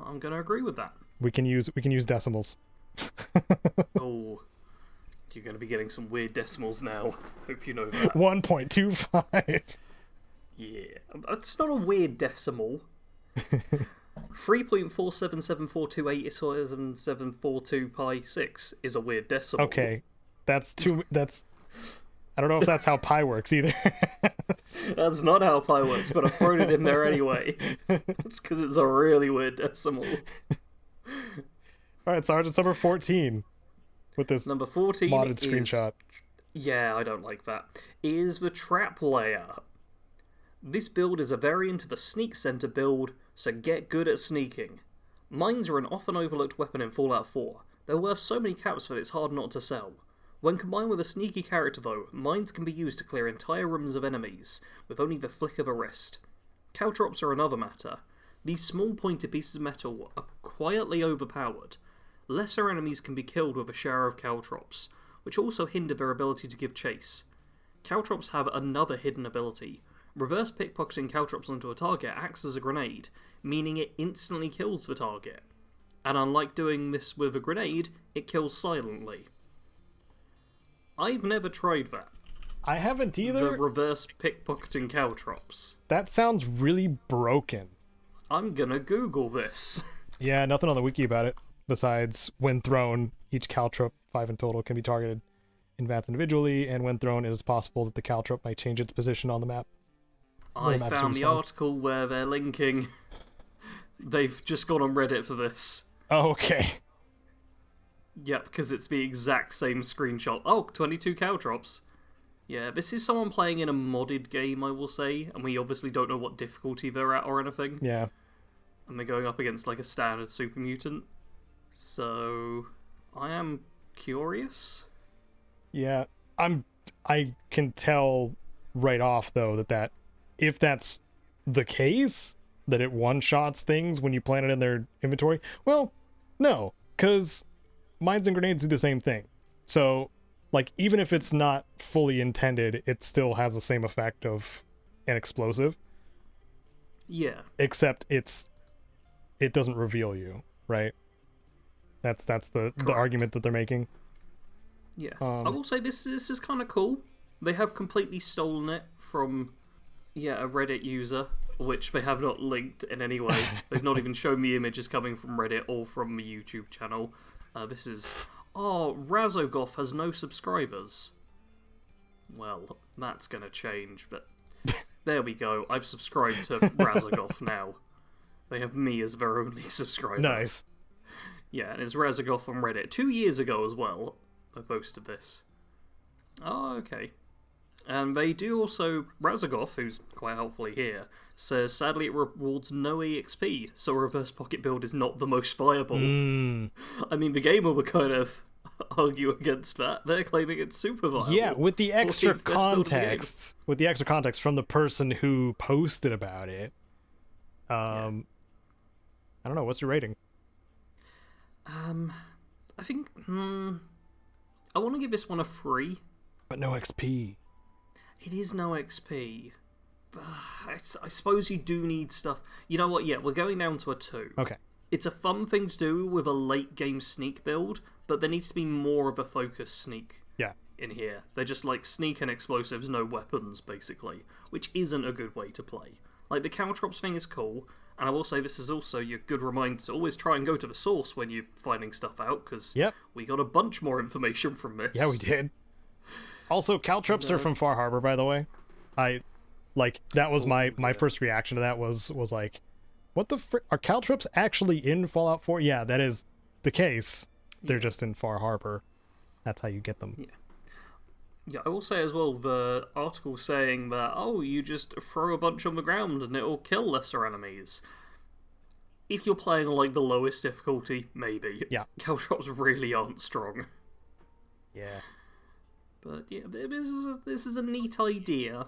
I'm gonna agree with that. We can use decimals. Oh, you're gonna be getting some weird decimals now. Hope you know that. 1.25. Yeah, it's not a weird decimal. 3.477428 pi 6 is a weird decimal. Okay, that's I don't know if that's how pi works either. That's not how pi works, but I've thrown it in there anyway. It's because it's a really weird decimal. Alright, Sarge, it's number 14. With this number 14 modded is, screenshot. Yeah, I don't like that. Is the Trap Layer. This build is a variant of a Sneak Center build, so get good at sneaking. Mines are an often overlooked weapon in Fallout 4. They're worth so many caps that it's hard not to sell. When combined with a sneaky character though, mines can be used to clear entire rooms of enemies, with only the flick of a wrist. Caltrops are another matter. These small pointed pieces of metal are quietly overpowered. Lesser enemies can be killed with a shower of caltrops, which also hinder their ability to give chase. Caltrops have another hidden ability. Reverse pickpocketing caltrops onto a target acts as a grenade, meaning it instantly kills the target. And unlike doing this with a grenade, it kills silently. I've never tried that. I haven't either. The reverse pickpocketing caltrops. That sounds really broken. I'm gonna Google this. Yeah, nothing on the wiki about it. Besides, when thrown, each caltrop, 5 in total, can be targeted in vats individually, and when thrown, it is possible that the caltrop might change its position on the map. I found the article where they're linking. They've just gone on Reddit for this. Oh, okay. Yep, because it's the exact same screenshot. Oh, 22 caltrops. Yeah, this is someone playing in a modded game, I will say, and we obviously don't know what difficulty they're at or anything. Yeah. And they're going up against a standard super mutant. So, I am curious. Yeah, I can tell right off though that if that's the case, that it one-shots things when you plant it in their inventory. Well, no, because mines and grenades do the same thing. So, even if it's not fully intended, it still has the same effect of an explosive. Yeah. Except it doesn't reveal you, right? That's the argument that they're making. Yeah. I will say this is kind of cool. They have completely stolen it from a Reddit user, which they have not linked in any way. They've not even shown me images coming from Reddit or from a YouTube channel. This is... Oh, Razogoth has no subscribers. Well, that's going to change, but there we go. I've subscribed to Razogoth now. They have me as their only subscriber. Nice. Yeah, and it's Razogoth on Reddit. 2 years ago as well, I posted this. Oh, okay. And they do also, Razagoff, who's quite helpfully here, says sadly it rewards no EXP, so a reverse pocket build is not the most viable. I mean, the gamer would kind of argue against that. They're claiming it's super viable. Yeah, with the extra 14th best build in the game. context from the person who posted about it. I don't know, what's your rating? I think I want to give this one a 3. But no XP. It is no XP. I suppose you do need stuff. You know what? Yeah, we're going down to a 2. Okay. It's a fun thing to do with a late game sneak build, but there needs to be more of a focused sneak in here. They're just like sneak and explosives, no weapons, basically, which isn't a good way to play. Like, the caltrops thing is cool, and I will say this is also your good reminder to always try and go to the source when you're finding stuff out, because we got a bunch more information from this. Yeah, we did. Also, caltrops are from Far Harbor, by the way. That was my first reaction to that was like, what the frick? Are caltrops actually in Fallout 4? Yeah, that is the case. They're just in Far Harbor. That's how you get them. Yeah, I will say as well, the article saying that, you just throw a bunch on the ground and it'll kill lesser enemies. If you're playing like the lowest difficulty, maybe. Yeah. Caltrops really aren't strong. Yeah. But yeah, this is a neat idea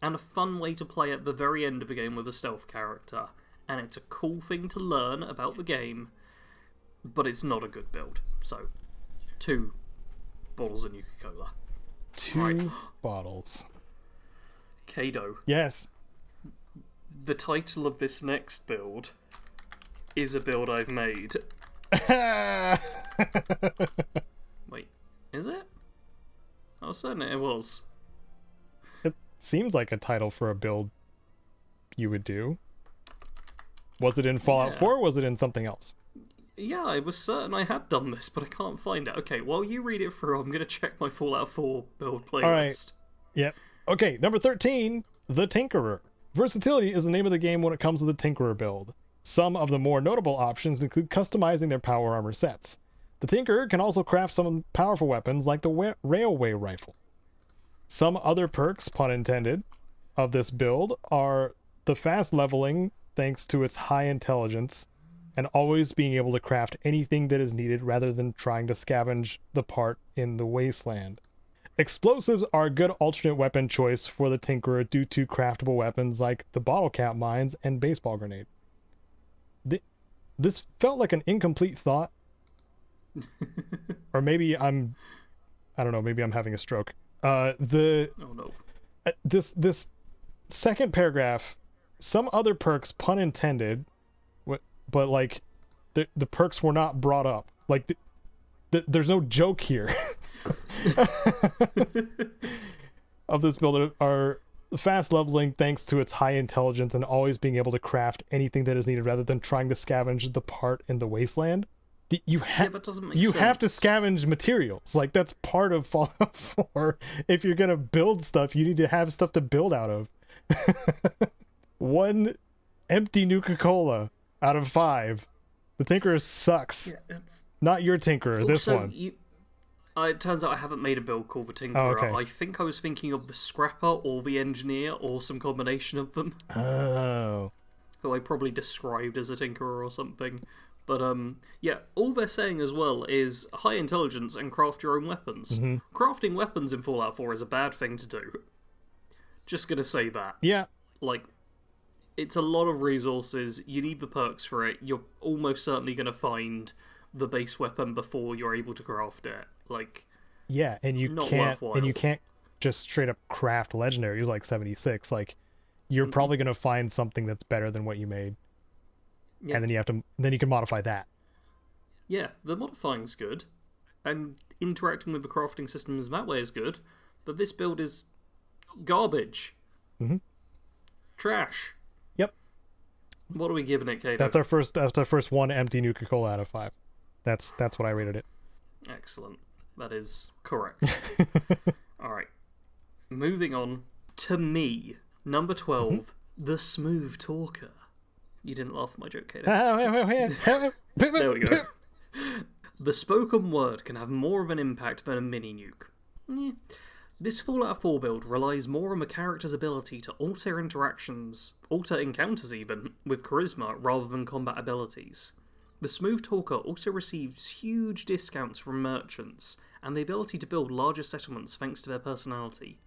and a fun way to play at the very end of the game with a stealth character. And it's a cool thing to learn about the game, but it's not a good build. So, 2 bottles of Nuka-Cola. 2 bottles. Caedo. Yes. The title of this next build is a build I've made. Wait, is it? I was certain it was. It seems like a title for a build you would do. Was it in Fallout 4 or was it in something else? Yeah, I was certain I had done this, but I can't find it. Okay, while you read it through, I'm going to check my Fallout 4 build playlist. Alright. Yep. Okay, number 13, The Tinkerer. Versatility is the name of the game when it comes to the Tinkerer build. Some of the more notable options include customizing their power armor sets. The Tinkerer can also craft some powerful weapons like the railway rifle. Some other perks, pun intended, of this build are the fast leveling thanks to its high intelligence, and always being able to craft anything that is needed rather than trying to scavenge the part in the wasteland. Explosives are a good alternate weapon choice for the Tinkerer due to craftable weapons like the bottle cap mines and baseball grenade. This felt like an incomplete thought. Or maybe I don't know, maybe I'm having a stroke. Oh no. This second paragraph, some other perks, pun intended, but like the perks were not brought up. Like there's no joke here. Of this build are fast leveling thanks to its high intelligence and always being able to craft anything that is needed rather than trying to scavenge the part in the wasteland. That doesn't make sense. Have to scavenge materials. Like, that's part of Fallout 4. If you're gonna build stuff, you need to have stuff to build out of. 1 empty Nuka-Cola out of 5. The Tinkerer sucks. Yeah, it's... Not your Tinkerer, this one. It turns out I haven't made a build called the Tinkerer. Oh, okay. I think I was thinking of the Scrapper or the Engineer or some combination of them. Oh. Who I probably described as a Tinkerer or something. But, yeah, all they're saying as well is high intelligence and craft your own weapons. Mm-hmm. Crafting weapons in Fallout 4 is a bad thing to do. Just gonna say that. Yeah. Like, it's a lot of resources, you need the perks for it, you're almost certainly gonna find the base weapon before you're able to craft it. Like, yeah, and you can't just straight up craft legendaries like 76. Like, you're probably gonna find something that's better than what you made. Yeah. And then you can modify that. Yeah, the modifying's good, and interacting with the crafting systems that way is good, but this build is garbage. Mm-hmm. Trash. Yep. What are we giving it, Caedo? That's our first 1 empty Nuka-Cola out of 5. That's what I rated it. Excellent. That is correct. Alright. Moving on to me. Number 12, The Smooth Talker. You didn't laugh at my joke, Caedo. There we go. The spoken word can have more of an impact than a mini nuke. This Fallout 4 build relies more on the character's ability to alter encounters even, with charisma rather than combat abilities. The Smooth Talker also receives huge discounts from merchants, and the ability to build larger settlements thanks to their personality.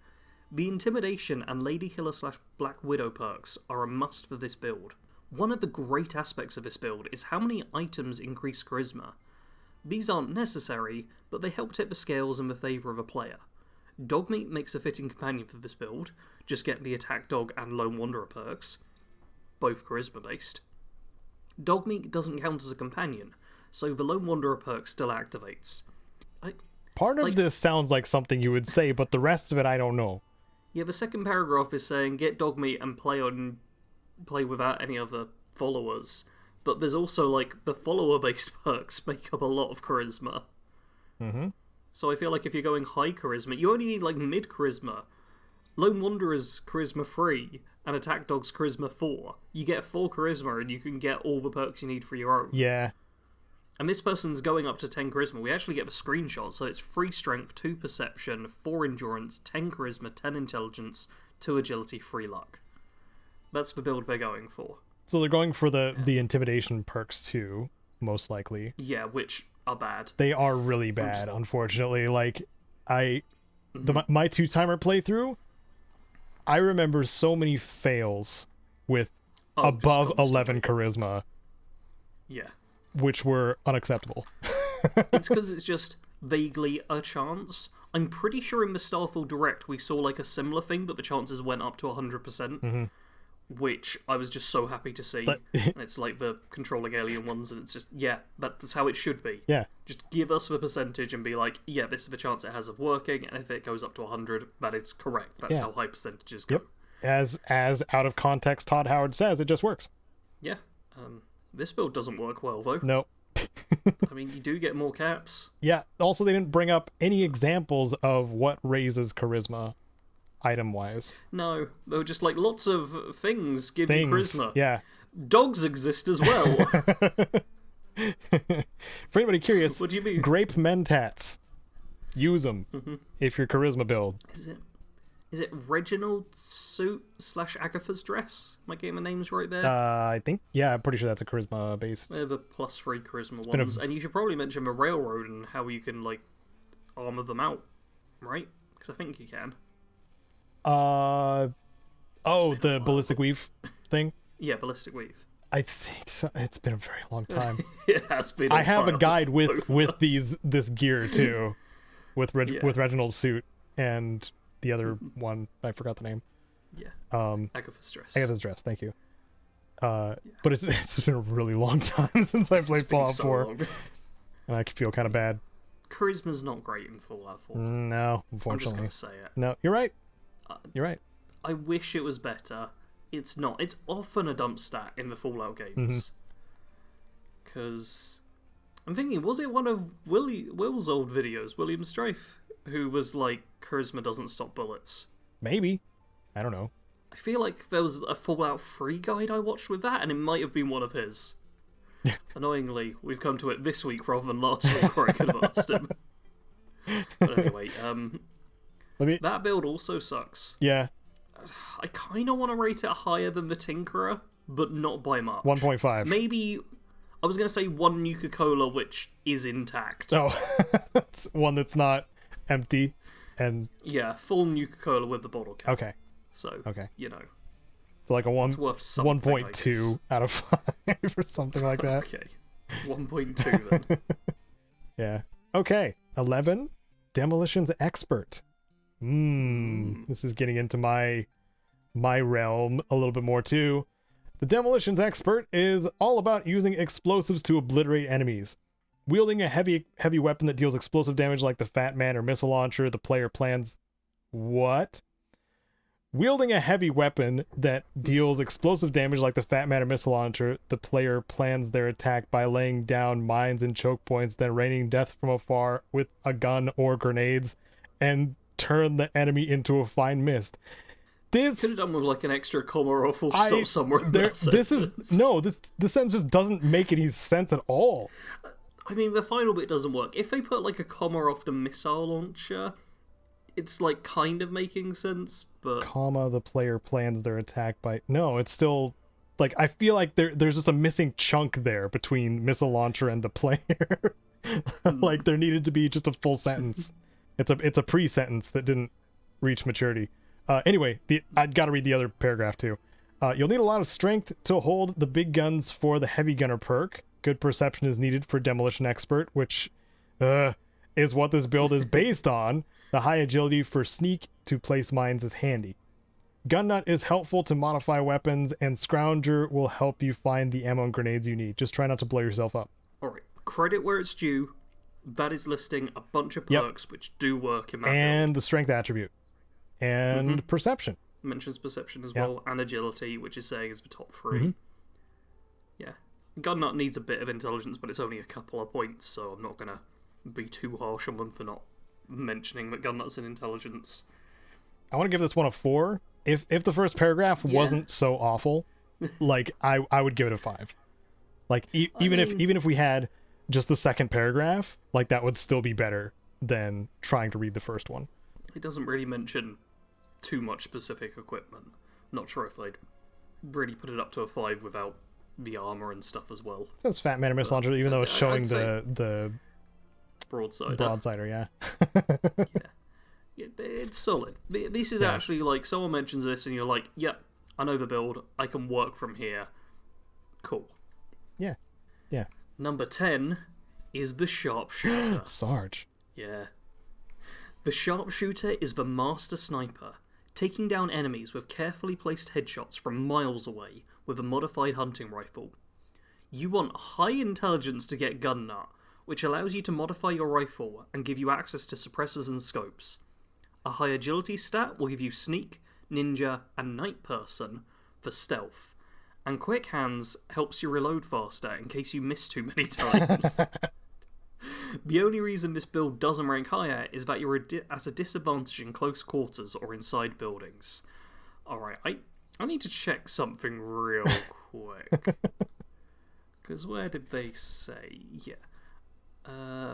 The Intimidation and Lady Killer/Black Widow perks are a must for this build. One of the great aspects of this build is how many items increase charisma. These aren't necessary, but they help tip the scales in the favour of a player. Dogmeat makes a fitting companion for this build, just get the Attack Dog and Lone Wanderer perks, both charisma based. Dogmeat doesn't count as a companion, so the Lone Wanderer perk still activates. Part of this sounds like something you would say, but the rest of it I don't know. Yeah, the second paragraph is saying get Dogmeat and play without any other followers, but there's also like the follower based perks make up a lot of charisma. Mm-hmm. So I feel like if you're going high charisma, you only need like mid charisma. Lone Wanderer's charisma 3 and Attack Dog's charisma 4. You get 4 charisma and you can get all the perks you need for your own. Yeah. And this person's going up to 10 charisma. We actually get the screenshot, so it's 3 strength, 2 perception, 4 endurance, 10 charisma, 10 intelligence, 2 agility, 3 luck. That's the build they're going for. So they're going for the intimidation perks too, most likely. Yeah, which are bad. They are really bad, unfortunately. Like, my 2-timer playthrough, I remember so many fails with above 11 charisma. Yeah. Which were unacceptable. It's because it's just vaguely a chance. I'm pretty sure in the Starfield Direct we saw like a similar thing, but the chances went up to 100%. Which I was just so happy to see. And it's like the controlling alien ones, and it's just, yeah, that's how it should be. Yeah. Just give us the percentage and be like, yeah, this is the chance it has of working, and if it goes up to 100, that is correct. That's how high percentages go. Yep. As out of context Todd Howard says, it just works. Yeah. This build doesn't work well, though. No. I mean, you do get more caps. Yeah. Also, they didn't bring up any examples of what raises charisma item-wise. No. They were just like, lots of things give you charisma. Yeah. Dogs exist as well. For anybody curious, what do you mean? Grape Mentats. Use them if your charisma build. Is it Reginald's suit / Agatha's dress? Am I getting the names right there? I think, yeah, I'm pretty sure that's a charisma based. They're the +3 charisma ones. And you should probably mention the railroad and how you can, like, armor them out, right? Because I think you can. The ballistic weave thing? Yeah, ballistic weave. I think so. It's been a very long time. It has been. I have a guide with this gear too, with Reginald's suit and the other one. I forgot the name. Yeah. Agatha's dress. Agatha's dress. Thank you. But it's been a really long time since I played Fallout 4, and I feel kind of bad. Charisma's not great in Fallout 4. No, unfortunately. I'm just gonna say it. No, you're right. You're right. I wish it was better. It's not. It's often a dump stat in the Fallout games. Because I'm thinking, was it one of Will's old videos, William Strafe, who was like, charisma doesn't stop bullets? Maybe. I don't know. I feel like there was a Fallout 3 guide I watched with that, and it might have been one of his. Annoyingly, we've come to it this week rather than last week where I could have asked him. But anyway, that build also sucks. Yeah. I kind of want to rate it higher than the Tinkerer, but not by much. 1.5. Maybe, I was going to say 1 Nuka-Cola, which is intact. Oh, that's one that's not empty. And yeah, full Nuka-Cola with the bottle cap. Okay. So, you know. So like a 1.2 out of 5 or something like that. Okay. 1.2 then. Yeah. Okay. 11. Demolitions Expert. This is getting into my realm a little bit more too. The Demolitions Expert is all about using explosives to obliterate enemies. Wielding a heavy weapon that deals explosive damage like the Fat Man or missile launcher, the player plans... What? Wielding a heavy weapon that deals explosive damage like the Fat Man or missile launcher, the player plans their attack by laying down mines and choke points, then raining death from afar with a gun or grenades, and turn the enemy into a fine mist. This could have done with like an extra comma or a full stop somewhere in that this sentence. This sentence just doesn't make any sense at all. I mean, the final bit doesn't work. If they put like a comma off the missile launcher, it's like kind of making sense, but comma, the player plans their attack by... No, it's still... Like, I feel like there's just a missing chunk there between missile launcher and the player. Like, there needed to be just a full sentence. It's a pre-sentence that didn't reach maturity. Anyway, I gotta read the other paragraph too. You'll need a lot of strength to hold the big guns for the heavy gunner perk. Good perception is needed for demolition expert, which is what this build is based on. The high agility for sneak to place mines is handy. Gun nut is helpful to modify weapons, and Scrounger will help you find the ammo and grenades you need. Just try not to blow yourself up. Alright, credit where it's due. That is listing a bunch of perks which do work in that and build. The strength attribute. And perception. Mentions perception as well, and agility, which is saying is the top 3. Yeah. Gun nut needs a bit of intelligence, but it's only a couple of points, so I'm not going to be too harsh on them for not mentioning that gun nut's in intelligence. I want to give this one a 4. If the first paragraph wasn't so awful, like I would give it a 5. Like even if we had just the second paragraph, like that would still be better than trying to read the first one. It doesn't really mention too much specific equipment. Not sure if they'd really put it up to a 5 without the armor and stuff as well. It says Fat Man and Missile Launcher, even though it's showing the broadsider, yeah. Yeah, it's solid. This is actually like, someone mentions this and you're like, yep, I know the build, I can work from here. Cool. Yeah. Number 10 is the Sharpshooter. Sarge. Yeah. The Sharpshooter is the master sniper, taking down enemies with carefully placed headshots from miles away with a modified hunting rifle. You want high intelligence to get gun nut, which allows you to modify your rifle and give you access to suppressors and scopes. A high agility stat will give you sneak, ninja, and night person for stealth. And quick hands helps you reload faster in case you miss too many times. The only reason this build doesn't rank higher is that you're at a disadvantage in close quarters or inside buildings. Alright, I need to check something real quick. Because where did they say? Yeah.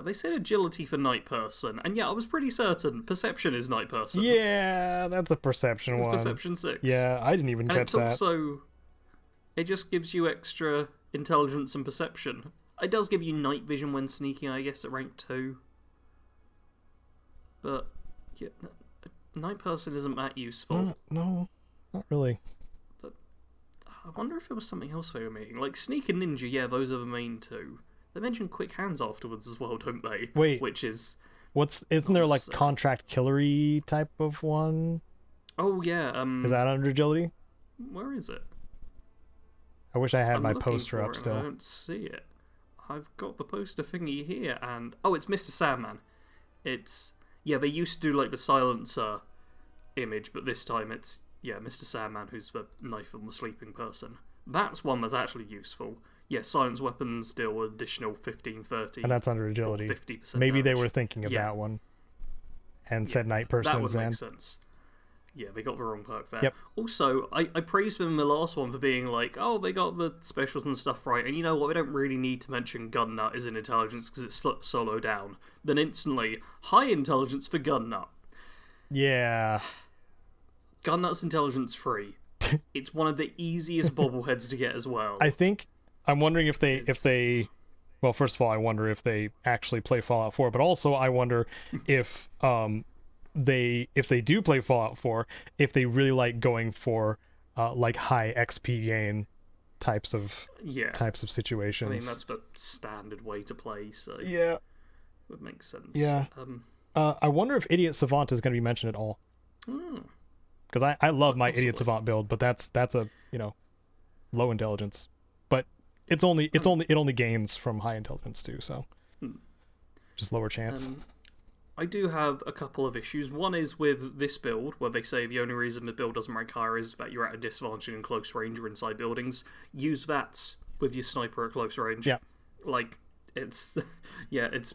They said agility for night person, and yeah, I was pretty certain perception is night person. Yeah, that's a perception one. It's perception 6. Yeah, I didn't even catch that. And it's also, it just gives you extra intelligence and perception. It does give you night vision when sneaking, I guess, at rank 2. But, yeah, night person isn't that useful. No, not really. But I wonder if there was something else they were meaning. Like, sneak and ninja, yeah, those are the main 2. They mention quick hands afterwards as well, don't they? Wait. Which is... Isn't there, like, contract killery type of one? Oh, yeah, Is that under agility? Where is it? I wish I had I'm my looking poster for up it and still. I don't see it. I've got the poster thingy here, and... Oh, it's Mr. Sandman. It's... Yeah, they used to do, like, the silencer image, but this time it's, yeah, Mr. Sandman, who's the knife on the sleeping person. That's one that's actually useful. Yeah, silence weapons deal with additional 15, 30... And that's under agility. 50% Maybe they damage. were thinking of that one. And said night person That would instead. make sense. Yeah, they got the wrong perk there. Yep. Also, I praised them in the last one for being like, oh, they got the specials and stuff right, and you know what, we don't really need to mention Gun Nut is in intelligence because it's solo down. Then instantly, high intelligence for Gun Nut. Yeah. Gun Nut's intelligence 3. It's one of the easiest bobbleheads to get as well. I'm wondering if they well, first of all, I wonder if they actually play Fallout 4, but also I wonder if they do play Fallout 4, if they really like going for like high XP gain types of situations. I mean, that's the standard way to play, so yeah, it makes sense. Yeah. I wonder if Idiot Savant is going to be mentioned at all. Because I love my Idiot Savant build, but that's a low intelligence. But it only gains from high intelligence too, so just lower chance. I do have a couple of issues. One is with this build, where they say the only reason the build doesn't rank higher is that you're at a disadvantage in close range or inside buildings. Use VATS with your sniper at close range. Yeah. Like, it's... yeah, it's...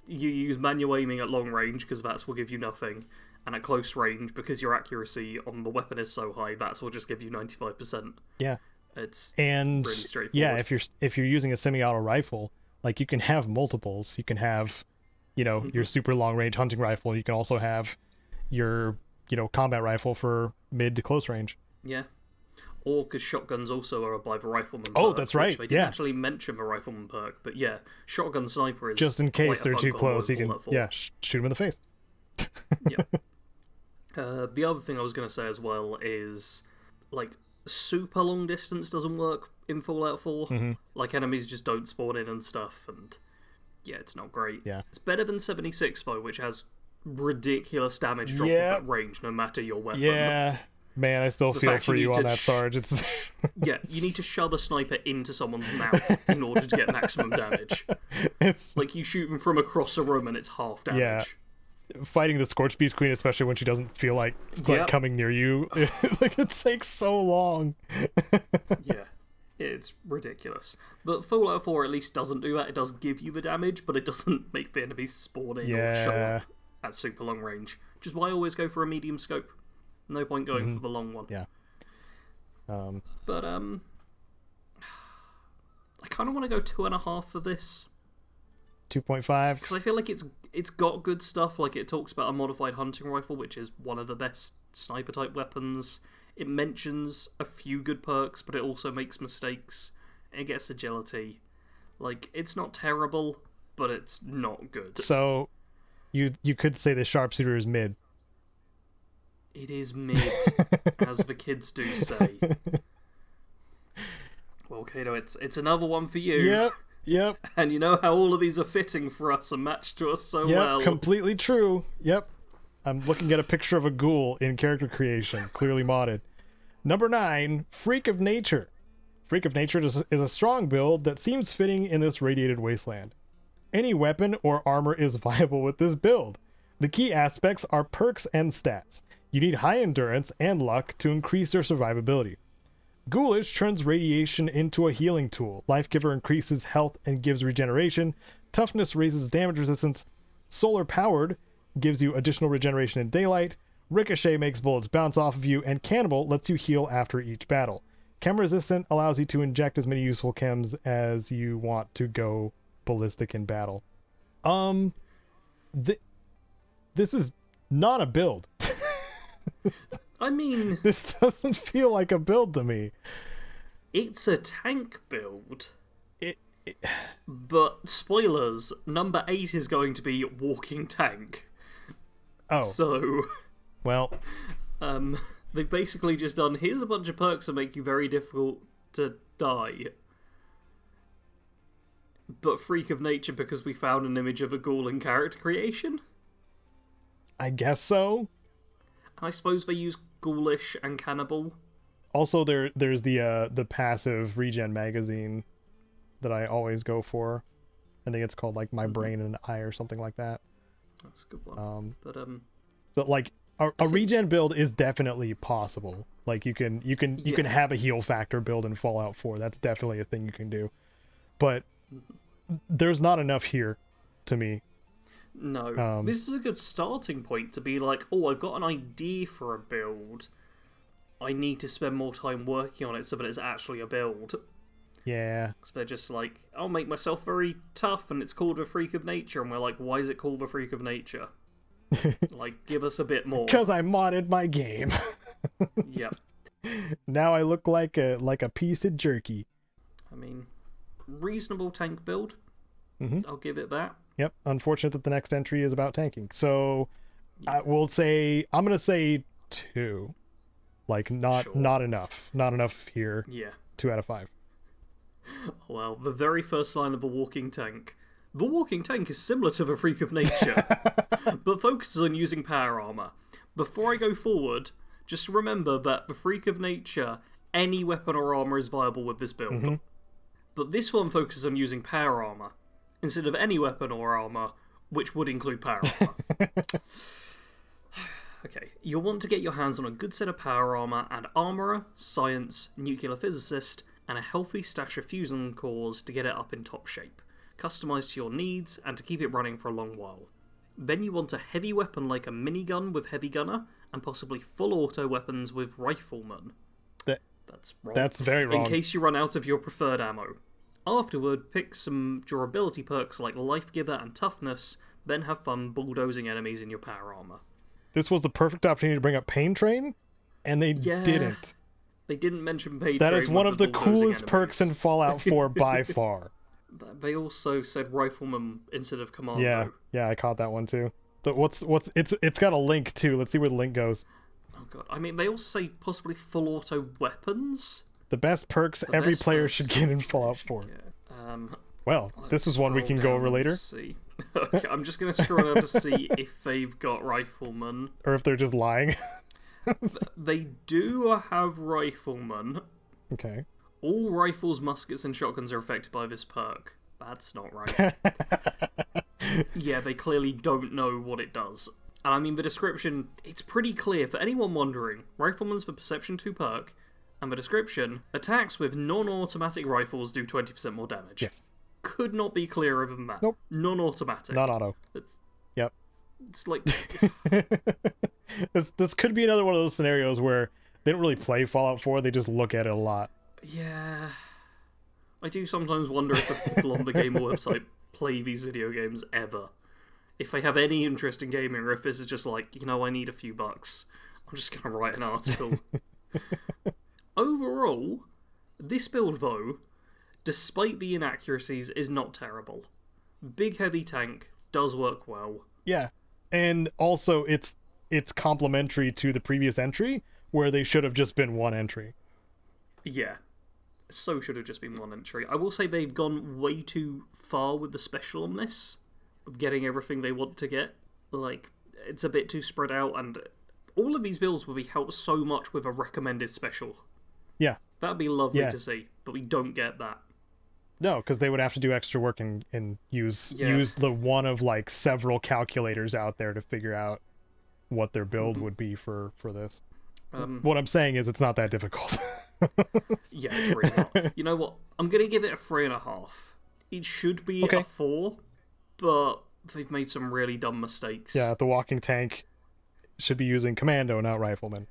You use manual aiming at long range, because VATS will give you nothing. And at close range, because your accuracy on the weapon is so high, VATS will just give you 95%. Yeah. It's really straightforward. Yeah, if you're using a semi-auto rifle, like, you can have multiples. You can have... your super long range hunting rifle. You can also have, your combat rifle for mid to close range. Yeah. Or because shotguns also are by the rifleman Oh, perk, that's right. Which they didn't actually mention the rifleman perk, but yeah, shotgun sniper is just in case they're too close. He can shoot him in the face. Yeah. The other thing I was going to say as well is like super long distance doesn't work in Fallout 4. Mm-hmm. Like enemies just don't spawn in and stuff, and yeah, it's not great. Yeah. It's better than 76 though, which has ridiculous damage drop at range no matter your weapon. Yeah. Man, I still feel for you on that, Sarge. It's yeah, you need to shove a sniper into someone's mouth in order to get maximum damage. It's like you shoot them from across a room and it's half damage. Yeah. Fighting the Scorched Beast Queen, especially when she doesn't feel like coming near you, like it takes so long. Yeah, it's ridiculous. But Fallout 4 at least doesn't do that. It does give you the damage, but it doesn't make the enemies spawn in or show up at super long range. Which is why I always go for a medium scope. No point going for the long one. Yeah. But I kind of want to go 2.5 for this. 2.5. Because I feel like it's got good stuff. Like it talks about a modified hunting rifle, which is one of the best sniper type weapons. It mentions a few good perks, but it also makes mistakes. It gets agility. Like it's not terrible, but it's not good. So, you could say the sharpshooter is mid. It is mid, as the kids do say. Well, Caedo, it's another one for you. Yep. And you know how all of these are fitting for us and matched to us so well. Yep, completely true. Yep. I'm looking at a picture of a ghoul in character creation, clearly modded. Number 9, Freak of Nature. Freak of Nature is a strong build that seems fitting in this radiated wasteland. Any weapon or armor is viable with this build. The key aspects are perks and stats. You need high endurance and luck to increase your survivability. Ghoulish turns radiation into a healing tool. Lifegiver increases health and gives regeneration. Toughness raises damage resistance. Solar powered gives you additional regeneration in daylight. Ricochet makes bullets bounce off of you, and Cannibal lets you heal after each battle. Chem resistant allows you to inject as many useful chems as you want to go ballistic in battle. This is not a build. I mean, this doesn't feel like a build to me. It's a tank build. But spoilers, number 8 is going to be walking tank. Oh. So, well, they've basically just done, here's a bunch of perks that make you very difficult to die. But Freak of Nature because we found an image of a ghoul in character creation? I guess so. I suppose they use Ghoulish and Cannibal. Also, there's the passive regen magazine that I always go for. I think it's called like My Brain and Eye or something like that. That's a good one. But like a regen build is definitely possible. Like you can have a heal factor build in Fallout 4. That's definitely a thing you can do. But there's not enough here to me. No, this is a good starting point to be like, oh, I've got an idea for a build. I need to spend more time working on it so that it's actually a build. Yeah. So they're just like, I'll make myself very tough and it's called the Freak of Nature. And we're like, why is it called the Freak of Nature? Like, give us a bit more. Because I modded my game. Yep. Now I look like a piece of jerky. I mean, reasonable tank build. Mm-hmm. I'll give it that. Yep. Unfortunate that the next entry is about tanking. So I'm going to say 2. Like not enough. Not enough here. Yeah. 2 out of 5. Well, the very first line of the walking tank. The walking tank is similar to the Freak of Nature, but focuses on using power armor. Before I go forward, just remember that the Freak of Nature, any weapon or armor is viable with this build. Mm-hmm. But this one focuses on using power armor instead of any weapon or armor, which would include power armor. Okay, you'll want to get your hands on a good set of power armor and armorer, science, nuclear physicist, and a healthy stash of fusion cores to get it up in top shape, customized to your needs and to keep it running for a long while. Then you want a heavy weapon like a minigun with heavy gunner, and possibly full auto weapons with rifleman. That's wrong. That's very wrong. In case you run out of your preferred ammo. Afterward, pick some durability perks like Life Giver and Toughness, then have fun bulldozing enemies in your power armor. this was the perfect opportunity to bring up Pain Train, and they didn't. They didn't mention Pain Train. That is one of the coolest enemies. perks in Fallout 4 by far. They also said Rifleman instead of Commando. Yeah, I caught that one too. It's got a link too. Let's see where the link goes. Oh god, I mean they also say possibly full auto weapons. The best perks every player should get in Fallout 4. Yeah. Well, this is one we can go over later. See. Okay, I'm just gonna scroll down to see if they've got Rifleman. Or if they're just lying. They do have Rifleman. Okay. All rifles, muskets, and shotguns are affected by this perk. That's not right. Yeah, they clearly don't know what it does. And I mean, the description, it's pretty clear. For anyone wondering, Rifleman's the Perception 2 perk, and the description, attacks with non-automatic rifles do 20% more damage. Yes. Could not be clearer than that. Nope. Non-automatic. Not auto. Yep. It's like... This could be another one of those scenarios where they don't really play Fallout 4, they just look at it a lot. Yeah. I do sometimes wonder if the people on the Gamer website play these video games ever. If they have any interest in gaming, or if this is just like, I need a few bucks, I'm just going to write an article. Overall, this build, though, despite the inaccuracies, is not terrible. Big heavy tank does work well. Yeah, and also it's complementary to the previous entry, where they should have just been one entry. Yeah. So should have just been one entry. I will say they've gone way too far with the special on this, of getting everything they want to get. Like, it's a bit too spread out, and all of these builds will be helped so much with a recommended special. Yeah. That'd be lovely to see, but we don't get that. No, because they would have to do extra work and use the one of like several calculators out there to figure out what their build would be for this. What I'm saying is it's not that difficult. Yeah, it's really not. You know what? I'm going to give it a 3.5. It should be a 4, but they've made some really dumb mistakes. Yeah, the walking tank should be using Commando, not Rifleman.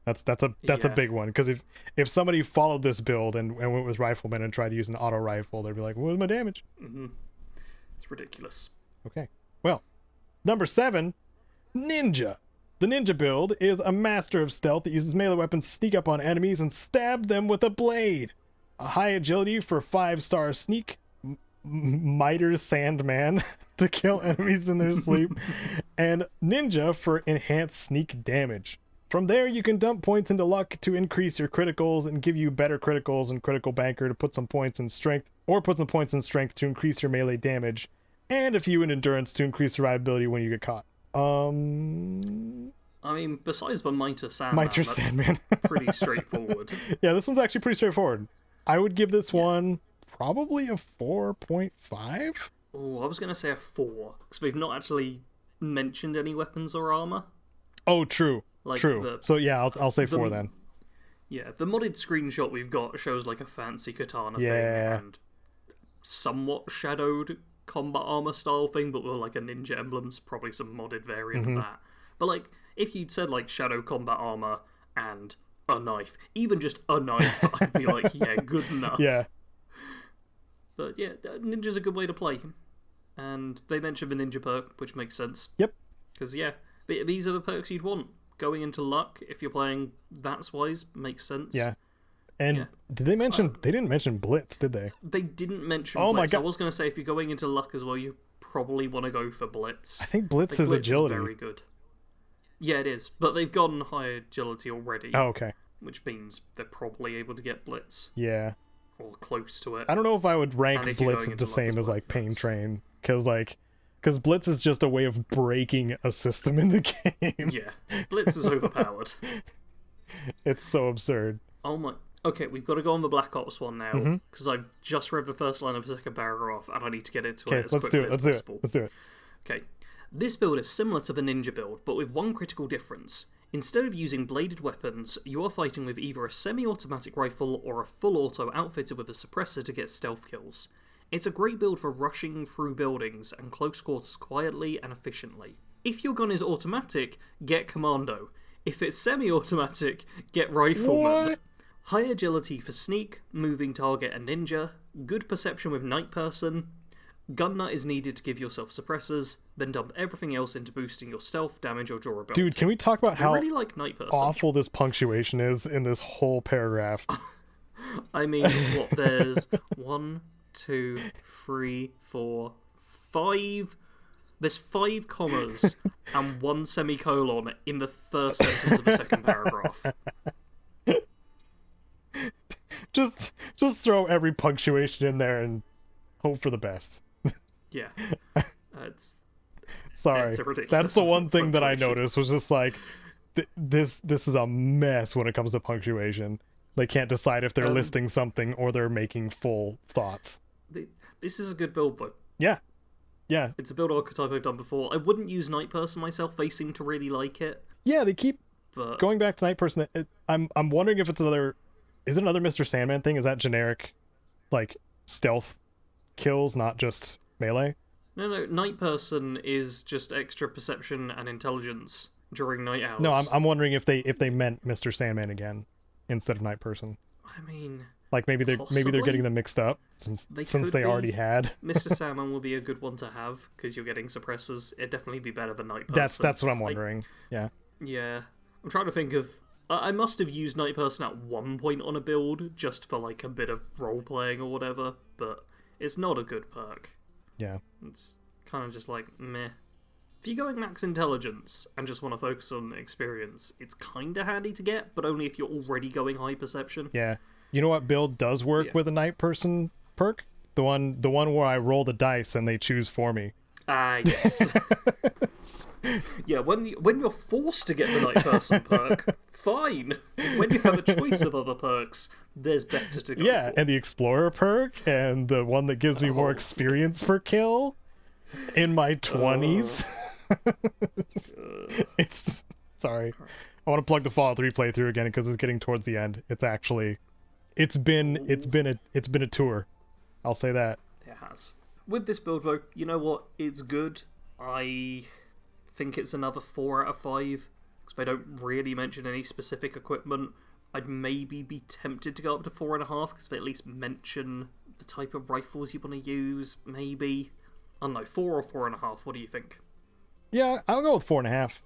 That's a big one, because if somebody followed this build and went with Rifleman and tried to use an auto rifle, they'd be like, "What's my damage?" Mm-hmm. It's ridiculous. Okay. Well, number 7, Ninja. The Ninja build is a master of stealth that uses melee weapons to sneak up on enemies and stab them with a blade. A high agility for 5-star sneak, Miter Sandman to kill enemies in their sleep, and Ninja for enhanced sneak damage. From there, you can dump points into luck to increase your criticals and give you better criticals and critical banker to put some points in strength, or put some points in strength to increase your melee damage, and a few in endurance to increase survivability when you get caught. I mean, besides the Miter Sandman, pretty straightforward. Yeah, this one's actually pretty straightforward. I would give this one probably a 4.5. Oh, I was going to say a 4, because we've not actually mentioned any weapons or armor. Oh, true. True. So yeah, I'll say 4 then. Yeah, the modded screenshot we've got shows like a fancy katana thing and somewhat shadowed combat armor style thing, but with like a ninja emblem's probably some modded variant of that. But like, if you'd said like shadow combat armor and a knife, even just a knife, I'd be like, yeah, good enough. Yeah. But yeah, ninja's a good way to play. And they mentioned the ninja perk, which makes sense. Yep. Because yeah, these are the perks you'd want. Going into luck, if you're playing that's wise, makes sense. Yeah. And did they mention... they didn't mention Blitz, did they? They didn't mention Blitz. My God. I was going to say, if you're going into luck as well, you probably want to go for Blitz. I think Blitz is agility. Is very good. Yeah, it is. But they've gone high agility already. Oh, okay. Which means they're probably able to get Blitz. Yeah. Or close to it. I don't know if I would rank Blitz the same as like Pain Train. Because Blitz is just a way of breaking a system in the game. Yeah. Blitz is overpowered. It's so absurd. Oh my... Okay, we've got to go on the Black Ops one now, because I've just read the first line of the second paragraph, and I need to get into it as quickly as possible. Let's do it. Okay. This build is similar to the Ninja build, but with one critical difference. Instead of using bladed weapons, you are fighting with either a semi-automatic rifle or a full auto outfitted with a suppressor to get stealth kills. It's a great build for rushing through buildings and close quarters quietly and efficiently. If your gun is automatic, get Commando. If it's semi-automatic, get Rifleman. What? High agility for sneak, moving target and ninja, good perception with night person, Gun Nut is needed to give yourself suppressors, then dump everything else into boosting your stealth, damage, or durability. Dude, can we talk about how really like Night Person. awful this punctuation is in this whole paragraph? I mean, what, there's 1, 2, 3, 4, 5... There's 5 commas and 1 semicolon in the first sentence of the second paragraph. Just throw every punctuation in there and hope for the best. Yeah. It's Sorry. it's a ridiculous That's the one thing that I punctuation. noticed was just like, this is a mess when it comes to punctuation. They can't decide if they're listing something or they're making full thoughts. This is a good build, though. Yeah. Yeah. It's a build archetype I've done before. I wouldn't use Night Person myself. They seem to really like it. Yeah, they keep But going back to Night Person. I'm wondering if it's another... Is it another Mr. Sandman thing? Is that generic, like, stealth kills, not just melee? No. Night Person is just extra perception and intelligence during night hours. No, I'm wondering if they meant Mr. Sandman again instead of Night Person. I mean, Like maybe they're possibly. getting them mixed up since They they could already be. had. Mr. Salmon will be a good one to have because you're getting suppressors. It'd definitely be better than Night Person. That's what I'm wondering. Yeah. Yeah, I'm trying to think of. I must have used Night Person at one point on a build just for like a bit of role playing or whatever, but it's not a good perk. Yeah. It's kind of just like meh. If you're going max intelligence and just want to focus on experience, it's kind of handy to get, but only if you're already going high perception. Yeah. You know what build does work with a Night Person perk? The one where I roll the dice and they choose for me. Ah, yes. Yeah, when you're forced to get the Night Person perk, fine. When you have a choice of other perks, there's better to go Yeah, for. and the Explorer perk and the one that gives me more experience per kill in my 20s. It's sorry. I want to plug the Fallout 3 playthrough again because it's getting towards the end. It's actually it's been a tour. I'll say that. It has. With this build, though, you know what? It's good. I think it's another 4 out of 5 because they don't really mention any specific equipment. I'd maybe be tempted to go up to 4.5 because they at least mention the type of rifles you want to use. Maybe, I don't know, 4 or 4.5. What do you think? Yeah, I'll go with 4.5.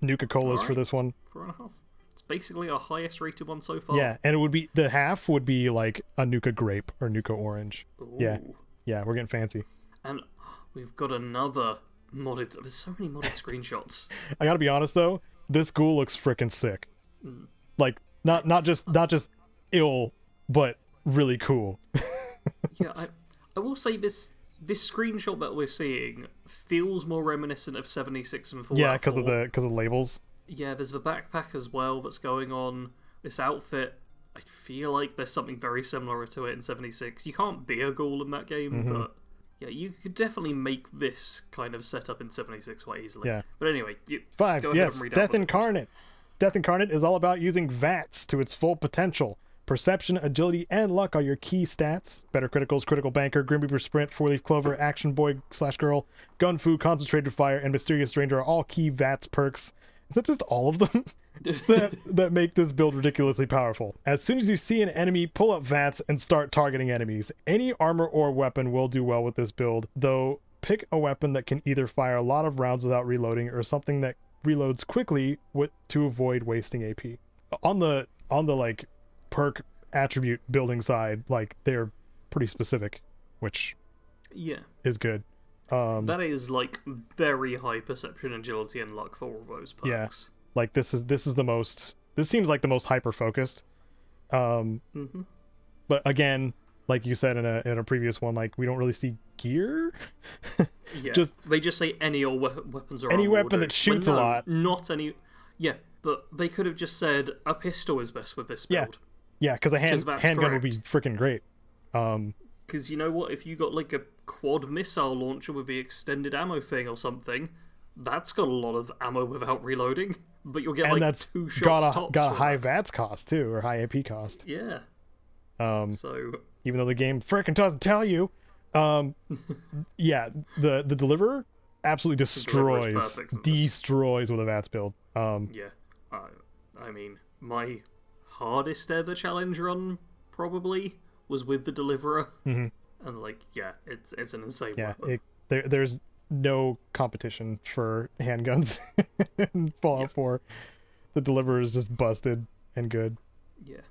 Nuka-Colas for this one. 4.5. It's basically our highest rated one so far. Yeah, and it would be the half would be like a Nuka grape or Nuka orange. Ooh. Yeah, we're getting fancy. And we've got another modded. There's so many modded screenshots. I gotta be honest though, this ghoul looks freaking sick. Like not just ill, but really cool. Yeah, I will say this screenshot that we're seeing feels more reminiscent of 76 and Fallout. Yeah, because 4. of the labels. Yeah, there's the backpack as well that's going on. This outfit, I feel like there's something very similar to it in 76. You can't be a ghoul in that game, but yeah, you could definitely make this kind of setup in 76 quite easily. Yeah. But anyway, 5. go ahead Yes, and read out Death the Incarnate. Death Incarnate is all about using VATS to its full potential. Perception, agility, and luck are your key stats. Better criticals, critical banker, Grim Reaper sprint, 4-leaf clover, action boy / girl, gun fu, concentrated fire, and mysterious stranger are all key VATS perks. Is that just all of them that make this build ridiculously powerful? As soon as you see an enemy, pull up VATS and start targeting enemies. Any armor or weapon will do well with this build, though pick a weapon that can either fire a lot of rounds without reloading or something that reloads quickly to avoid wasting AP. On the like perk attribute building side, like they're pretty specific, which is good. That is like very high perception, agility, and luck for all those perks. Yeah, like this seems like the most hyper focused. But again, like you said in a previous one, like we don't really see gear. Yeah, they just say any or weapons or any armor weapon will that do. shoots Well, a no, lot. Not any. Yeah, but they could have just said a pistol is best with this build. Yeah, because a handgun would be correct. freaking great. Because you know what? If you got like a quad missile launcher with the extended ammo thing or something, that's got a lot of ammo without reloading. But you'll get and like that's 2 shots tops. got a from high that. VATS cost too, or high AP cost. Yeah. So Even though the game frickin' doesn't tell you. Yeah, the Deliverer absolutely Deliverer is destroys perfect for this. destroys with a VATS build. yeah, I mean, my hardest ever challenge run probably was with the Deliverer, And like, yeah, it's an insane Yeah, weapon. there's no competition for handguns in Fallout 4. The Deliverer is just busted and good. Yeah.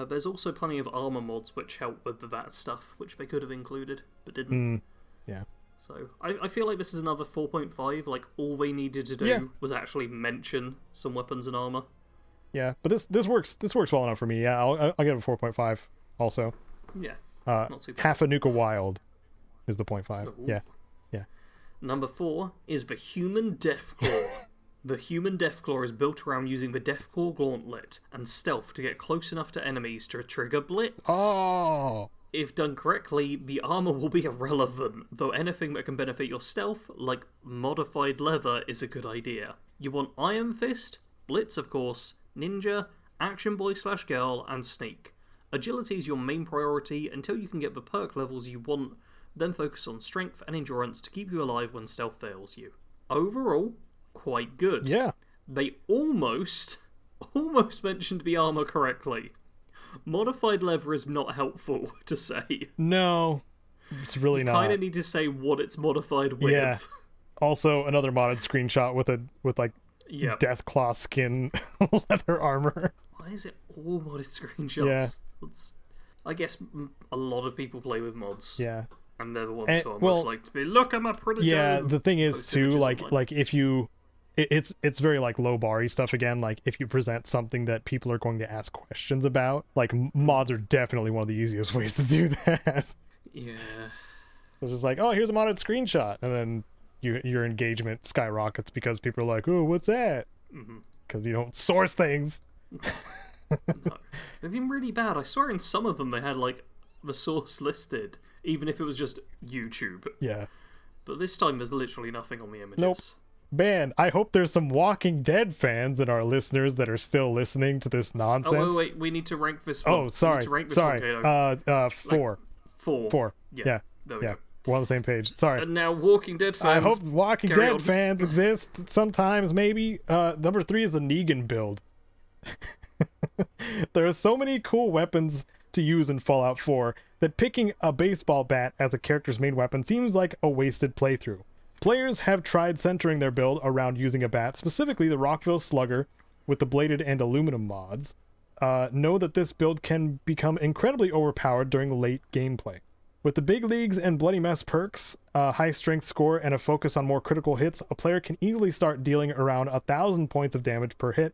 There's also plenty of armor mods which help with that stuff, which they could have included, but didn't. Yeah. So I feel like this is another 4.5. Like, all they needed to do was actually mention some weapons and armor. Yeah, but this works well enough for me. Yeah, I'll give it a 4.5 also. Yeah. Not too bad. Half a Nuka Wild is the 0.5. Ooh. Yeah. Number 4 is the Human Deathclaw. The Human Deathclaw is built around using the Deathclaw Gauntlet and stealth to get close enough to enemies to trigger Blitz. Oh! If done correctly, the armor will be irrelevant, though anything that can benefit your stealth, like modified leather, is a good idea. You want Iron Fist, Blitz of course, Ninja, Action Boy/Girl, and Sneak. Agility is your main priority until you can get the perk levels you want, then focus on strength and endurance to keep you alive when stealth fails you. Overall, quite good. Yeah. They almost mentioned the armor correctly. Modified leather is not helpful to say. No, it's really not. You kind of need to say what it's modified with. Yeah. Also, another modded screenshot with Deathclaw skin leather armor. Why is it all modded screenshots? Yeah. I guess a lot of people play with mods. Yeah. And they're the ones who almost like to be, look at my pretty Yeah, game. the thing is too, like if you it's very like low bar-y stuff again. Like if you present something that people are going to ask questions about, like mods are definitely one of the easiest ways to do that. Yeah. It's just like, oh, here's a modded screenshot, and then your engagement skyrockets because people are like, oh, what's that? Because you don't source things. No. They've been really bad. I swear in some of them they had like the source listed, even if it was just YouTube. Yeah. But this time there's literally nothing on the images. Nope. Man, I hope there's some Walking Dead fans and our listeners that are still listening to this nonsense. Oh, wait, we need to rank this one. Oh, sorry. Sorry. One, 4. Like, 4. Yeah. There we go. We're on the same page. Sorry. And now Walking Dead fans. I hope Walking Dead fans exist sometimes, maybe. Number 3 is the Negan build. There are so many cool weapons to use in Fallout 4 that picking a baseball bat as a character's main weapon seems like a wasted playthrough. Players have tried centering their build around using a bat, specifically the Rockville Slugger with the bladed and aluminum mods. Know that this build can become incredibly overpowered during late gameplay. With the big leagues and bloody mess perks, a high strength score, and a focus on more critical hits, a player can easily start dealing around 1,000 points of damage per hit.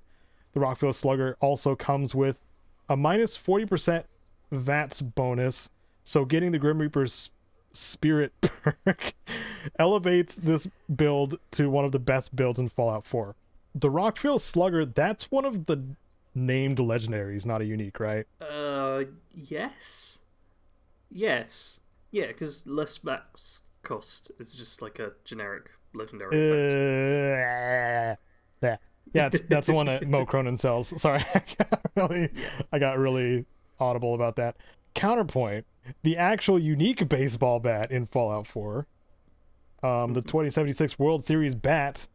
The Rockville Slugger also comes with a minus 40% VATS bonus, so getting the Grim Reaper's Spirit perk elevates this build to one of the best builds in Fallout 4. The Rockville Slugger, that's one of the named legendaries, not a unique, right? Yes. Yes. Yeah, because less max cost is just like a generic legendary effect. Yeah, that's the one that Mo Cronin sells. Sorry, I got really audible about that. Counterpoint, the actual unique baseball bat in Fallout 4, the 2076 World Series bat,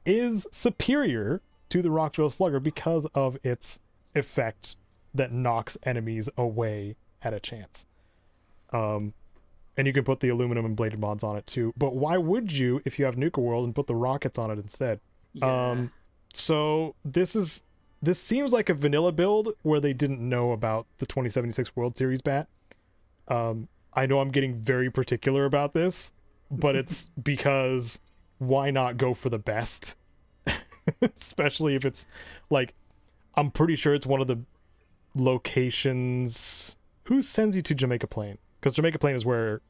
is superior to the Rockville Slugger because of its effect that knocks enemies away at a chance. And you can put the aluminum and bladed mods on it too. But why would you if you have Nuka World and put the rockets on it instead? Yeah. So this seems like a vanilla build where they didn't know about the 2076 World Series bat. I know I'm getting very particular about this, but it's because why not go for the best? Especially if it's like, I'm pretty sure it's one of the locations. Who sends you to Jamaica Plain? Because Jamaica Plain is where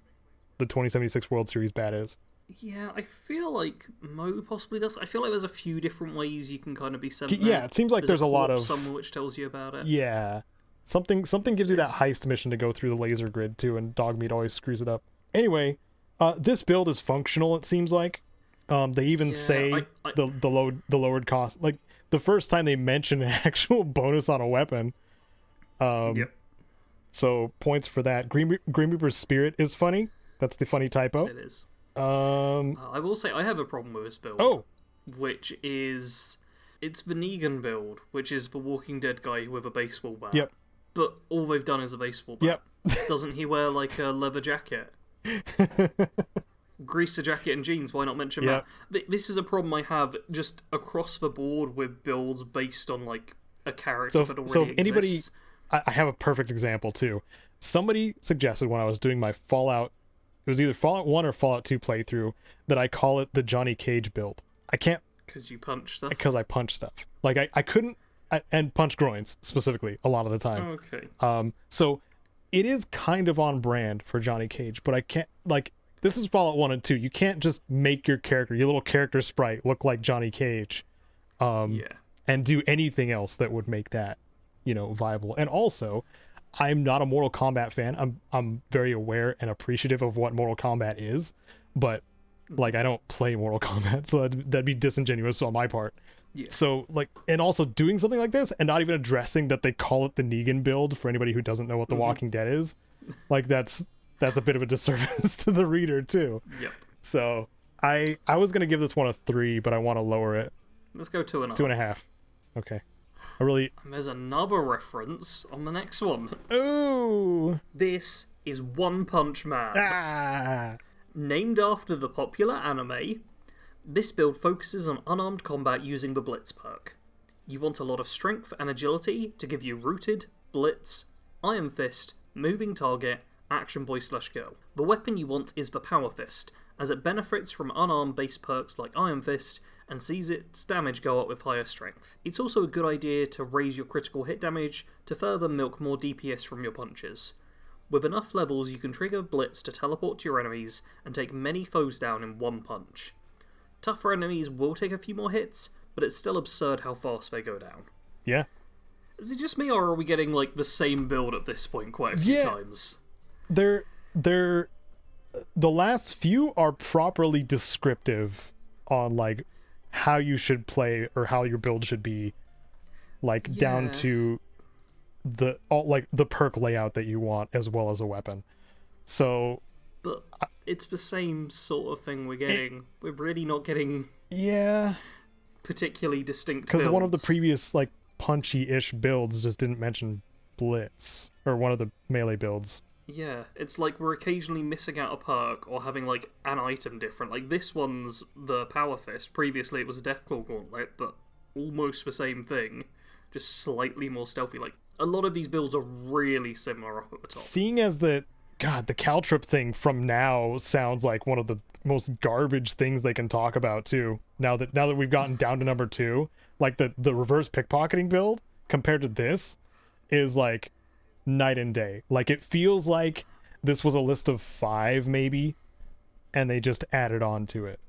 the 2076 World Series bat is. Yeah, I feel like Mo possibly does. I feel like there's a few different ways you can kind of be sent there. Yeah, it seems like there's a lot of someone which tells you about it. Yeah, something gives you that heist mission to go through the laser grid too, and Dogmeat always screws it up. Anyway, this build is functional. It seems like they even say the lowered cost. Like the first time they mention an actual bonus on a weapon. Yep. So points for that. Grim Reaper's Spirit is funny. That's the funny typo. It is. I will say I have a problem with this build. Oh. Which is, it's the Negan build, which is the Walking Dead guy with a baseball bat. Yep. But all they've done is a baseball bat. Yep. Doesn't he wear like a leather jacket? Grease a jacket and jeans, why not mention Yep. that? This is a problem I have just across the board with builds based on like a character that already So if anybody, exists. I have a perfect example too. Somebody suggested when I was doing my Fallout, it was either Fallout 1 or Fallout 2 playthrough, that I call it the Johnny Cage build. I can't, Because you punch stuff? because I punch stuff. Like I couldn't, and punch groins specifically a lot of the time. Okay. So it is kind of on brand for Johnny Cage, but I can't, like, this is Fallout 1 and 2. You can't just make your character, your little character sprite, look like Johnny Cage, Yeah. and do anything else that would make that, viable. And also, I'm not a Mortal Kombat fan. I'm very aware and appreciative of what Mortal Kombat is, but like I don't play Mortal Kombat, so that'd be disingenuous on my part. Yeah. So like, and also doing something like this and not even addressing that they call it the Negan build for anybody who doesn't know what The Walking Dead is, like that's a bit of a disservice to the reader too. Yep. So I was gonna give this one a 3, but I want to lower it. Let's go 2.5. 2.5. Okay. I really. And there's another reference on the next one. Ooh. This is One Punch Man. Ah. Named after the popular anime, this build focuses on unarmed combat using the Blitz perk. You want a lot of strength and agility to give you Rooted, Blitz, Iron Fist, Moving Target, Action Boy / Girl. The weapon you want is the Power Fist, as it benefits from unarmed base perks like Iron Fist and sees its damage go up with higher strength. It's also a good idea to raise your critical hit damage to further milk more DPS from your punches. With enough levels, you can trigger Blitz to teleport to your enemies and take many foes down in one punch. Tougher enemies will take a few more hits, but it's still absurd how fast they go down. Yeah. Is it just me, or are we getting like the same build at this point quite a few times? They're the last few are properly descriptive on like how you should play or how your build should be, like down to the perk layout that you want as well as a weapon. So but it's the same sort of thing we're getting. We're really not getting particularly distinct because builds. one of the previous like punchy-ish builds just didn't mention Blitz, or one of the melee builds. Yeah, it's like we're occasionally missing out a perk or having like an item different. Like this one's the Power Fist. Previously it was a Deathclaw Gauntlet, but almost the same thing, just slightly more stealthy. Like a lot of these builds are really similar up at the top. Seeing as the Caltrip thing from now sounds like one of the most garbage things they can talk about too. Now that we've gotten down to number 2, like the reverse pickpocketing build compared to this is like night and day. Like it feels like this was a list of 5 maybe, and they just added on to it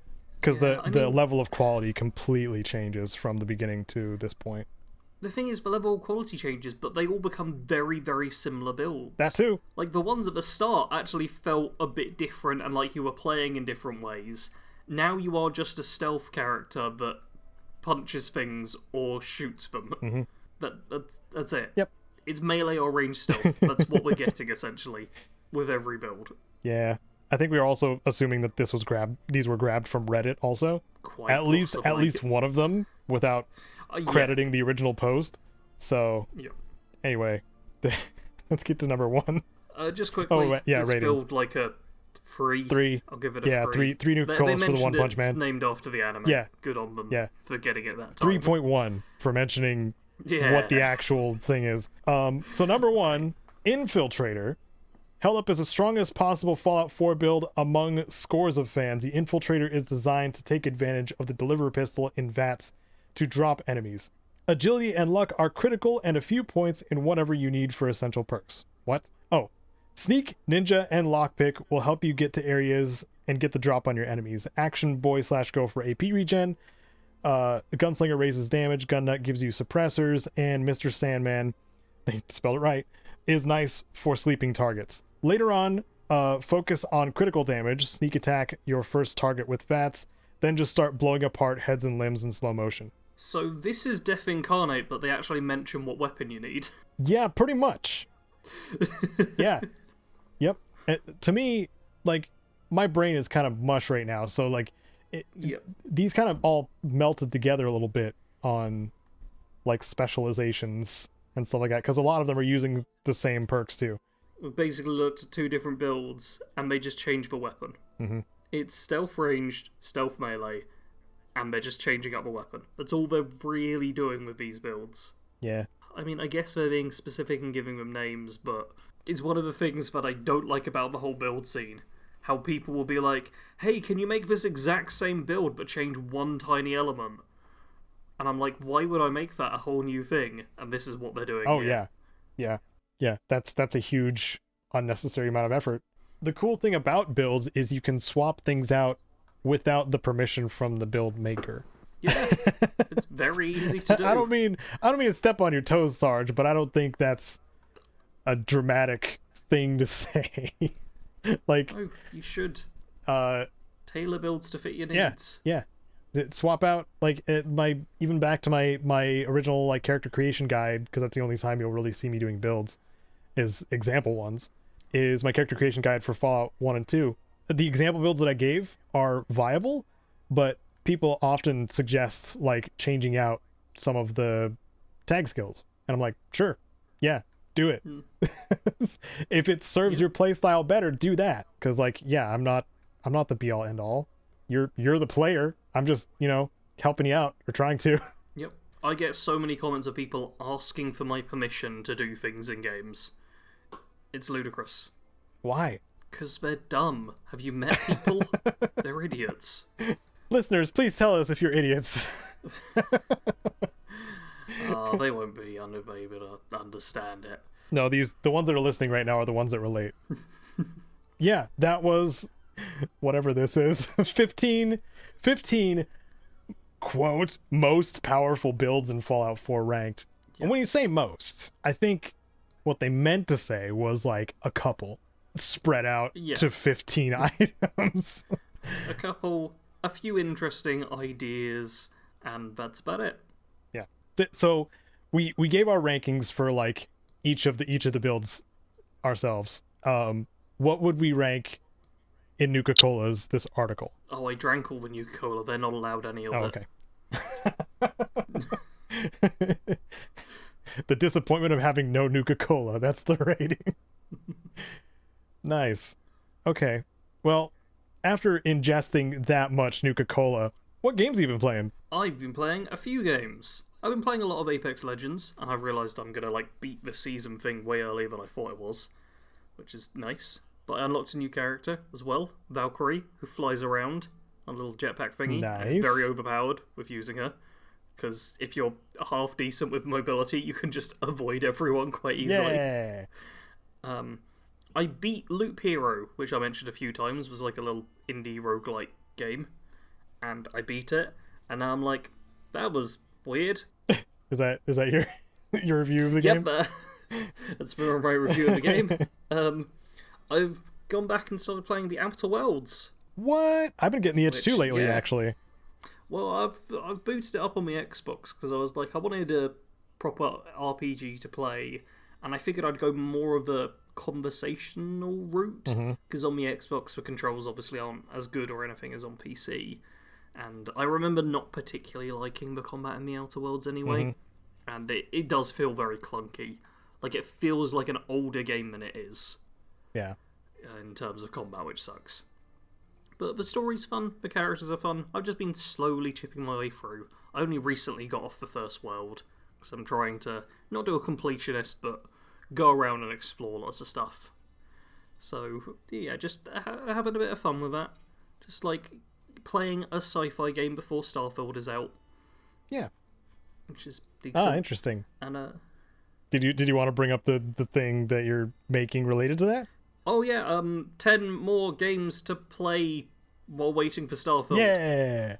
because the level of quality completely changes from the beginning to this point. The thing is, the level of quality changes, but they all become very, very similar builds. That too. Like, the ones at the start actually felt a bit different and like you were playing in different ways. Now you are just a stealth character that punches things or shoots them. Mm-hmm. That's it. Yep. It's melee or ranged stealth. That's what we're getting, essentially, with every build. Yeah. I think we were also assuming that these were grabbed from Reddit also. Quite at least one of them without crediting the original post. So anyway, let's get to number 1. Just quickly, this rating. build like a 3. I'll give it a 3. 3 new calls for the One Punch Man. It's named after the anime. Yeah. Good on them for getting it that time. 3.1 for mentioning what the actual thing is. So number 1, Infiltrator. Held up as the strongest possible Fallout 4 build among scores of fans, the Infiltrator is designed to take advantage of the deliver pistol in VATS to drop enemies. Agility and luck are critical, and a few points in whatever you need for essential perks. What? Oh. Sneak, ninja, and lockpick will help you get to areas and get the drop on your enemies. Action Boy / Go for AP regen. Gunslinger raises damage. Gun Nut gives you suppressors. And Mr. Sandman, they spelled it right, is nice for sleeping targets. Later on, focus on critical damage. Sneak attack your first target with VATS. Then just start blowing apart heads and limbs in slow motion. So this is Death Incarnate, but they actually mention what weapon you need. Yeah, pretty much. Yeah. Yep. To me, like, my brain is kind of mush right now, so like these kind of all melted together a little bit on like specializations and stuff like that, because a lot of them are using the same perks too. We've basically looked at 2 different builds, and they just change the weapon. Mm-hmm. It's stealth ranged, stealth melee, and they're just changing up the weapon. That's all they're really doing with these builds. Yeah. I mean, I guess they're being specific and giving them names, but it's one of the things that I don't like about the whole build scene. How people will be like, hey, can you make this exact same build but change one tiny element? And I'm like, why would I make that a whole new thing? And this is what they're doing. Oh, here. yeah. That's a huge unnecessary amount of effort. The cool thing about builds is you can swap things out without the permission from the build maker. Yeah, it's very easy to do. I don't mean to step on your toes, Sarge, but I don't think that's a dramatic thing to say. Like, oh, you should tailor builds to fit your needs. Yeah. Swap out even back to my original like character creation guide, because that's the only time you'll really see me doing builds, is example ones. Is my character creation guide for Fallout 1 and 2. The example builds that I gave are viable, but people often suggest like changing out some of the tag skills, and I'm like, sure, yeah, do it. If it serves your playstyle better, do that, because like, yeah, I'm not the be all end all. You're the player. I'm just, helping you out, or trying to. Yep. I get so many comments of people asking for my permission to do things in games. It's ludicrous. Why? Because they're dumb. Have you met people? They're idiots. Listeners, please tell us if you're idiots. They won't be able to understand it. No, the ones that are listening right now are the ones that relate. Yeah, that was whatever this is. 15 quote most powerful builds in Fallout 4 ranked. Yep. And when you say most, I think what they meant to say was like a couple spread out to 15 items. A few interesting ideas, and that's about it. Yeah. So we gave our rankings for like each of the builds ourselves. What would we rank in Nuka-Cola's this article? Oh, I drank all the Nuka-Cola. They're not allowed any of it. Okay. The disappointment of having no Nuka-Cola. That's the rating. Nice. Okay. Well, after ingesting that much Nuka-Cola, what games have you been playing? I've been playing a few games. I've been playing a lot of Apex Legends, and I've realised I'm gonna beat the season thing way earlier than I thought it was, which is nice. But I unlocked a new character as well, Valkyrie, who flies around on a little jetpack thingy. Nice. It's very overpowered with using her, because if you're half decent with mobility, you can just avoid everyone quite easily. Yeah. I beat Loop Hero, which I mentioned a few times, was like a little indie roguelike game, and I beat it, and now I'm like, that was weird. Is that your your review of the game? Yep, that's for my review of the game. I've gone back and started playing the Outer Worlds. What? I've been getting the itch too lately, actually. Well, I've booted it up on my Xbox because I was like, I wanted a proper RPG to play, and I figured I'd go more of a conversational route, because on the Xbox the controls obviously aren't as good or anything as on PC, and I remember not particularly liking the combat in the Outer Worlds anyway, and it does feel very clunky. Like, it feels like an older game than it is. Yeah. In terms of combat, which sucks. But the story's fun, the characters are fun. I've just been slowly chipping my way through. I only recently got off the first world, because I'm trying to not do a completionist, but go around and explore lots of stuff. So, yeah, just having a bit of fun with that. Just like playing a sci-fi game before Starfield is out. Yeah. Which is decent. Interesting. And Did you want to bring up the thing that you're making related to that? Oh yeah, 10 more games to play while waiting for Starfield. Yeah.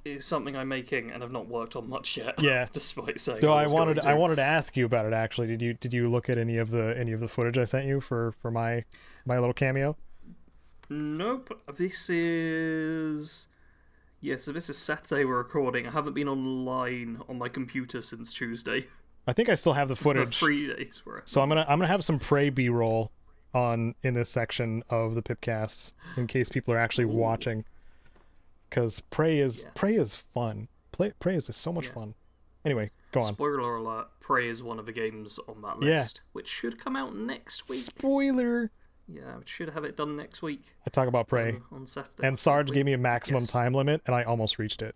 Is something I'm making and have not worked on much yet. Yeah. Despite saying So I wanted to ask you about it actually. Did you look at any of the footage I sent you for my little cameo? Nope. This is Saturday we're recording. I haven't been online on my computer since Tuesday. I think I still have the footage. For 3 days worth. So I'm gonna have some Prey B-roll in this section of the PIPCAST in case people are actually watching. Because Prey is fun. Prey is so much fun. Anyway, go on. Spoiler alert, Prey is one of the games on that Yeah. list, which should come out next week. Spoiler. Yeah, we should have it done next week. I talk about Prey. On Saturday. And Sarge gave me a maximum time limit, and I almost reached it.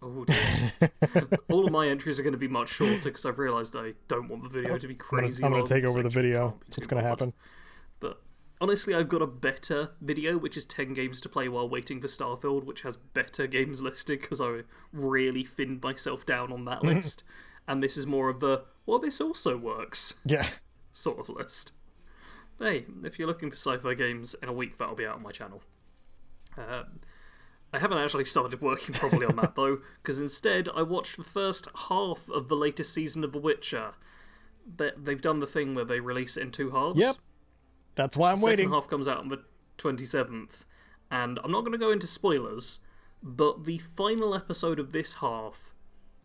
Oh dear. All of my entries are going to be much shorter because I've realised I don't want the video to be crazy. I'm going to take over the video. Can't be That's what's too going to bothered. happen. But honestly, I've got a better video, which is 10 games to play while waiting for Starfield, which has better games listed because I really thinned myself down on that list. And this is more of the, well, this also works Yeah. sort of list. But hey, if you're looking for sci-fi games in a week, that'll be out on my channel. I haven't actually started working properly on that, though, because instead I watched the first half of the latest season of The Witcher. But they've done the thing where they release it in 2 halves. Yep. That's why I'm The waiting. second half comes out on the 27th. And I'm not going to go into spoilers, but the final episode of this half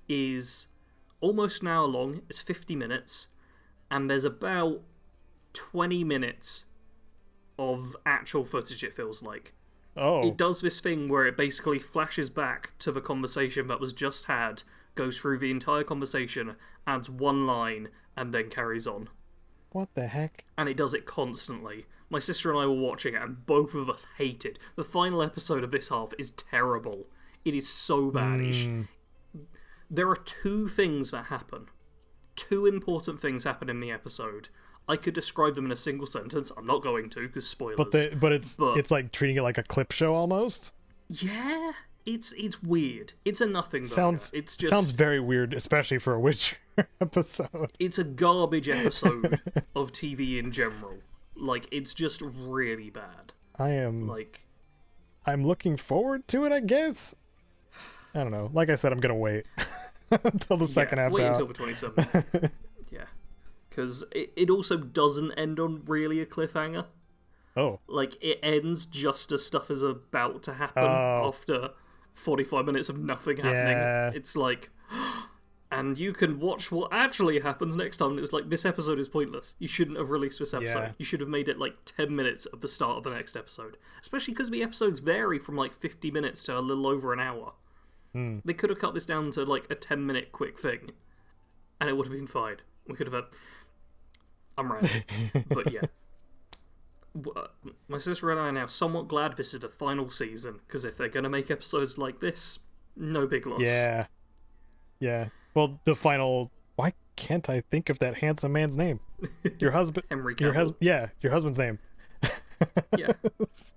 is almost an hour long. It's 50 minutes. And there's about 20 minutes of actual footage, it feels like. Oh. It does this thing where it basically flashes back to the conversation that was just had, goes through the entire conversation, adds one line, and then carries on. What the heck? And it does it constantly. My sister and I were watching it, and both of us hate it. The final episode of this half is terrible. It is so bad. There are 2 things that happen. 2 important things happen in the episode. I could describe them in a single sentence. I'm not going to, because spoilers. But it's like treating it like a clip show almost. Yeah, it's weird. It's a nothing burger. Sounds very weird, especially for a Witcher episode. It's a garbage episode of TV in general. Like, it's just really bad. I'm looking forward to it, I guess. I don't know. Like I said, I'm gonna wait until the second half's wait out. until the 27th. Yeah. Because it also doesn't end on really a cliffhanger. Oh. Like, it ends just as stuff is about to happen after 45 minutes of nothing happening. Yeah. It's like, and you can watch what actually happens next time. And it's like, this episode is pointless. You shouldn't have released this episode. Yeah. You should have made it like 10 minutes of the start of the next episode. Especially because the episodes vary from like 50 minutes to a little over an hour. They could have cut this down to like a 10-minute quick thing. And it would have been fine. We could have had... I'm ranting. But yeah. My sister and I are now somewhat glad this is the final season, because if they're going to make episodes like this, no big loss. Yeah. Yeah. Well, the final... Why can't I think of that handsome man's name? Your husband... Henry your Cavill. your husband's name. Yeah.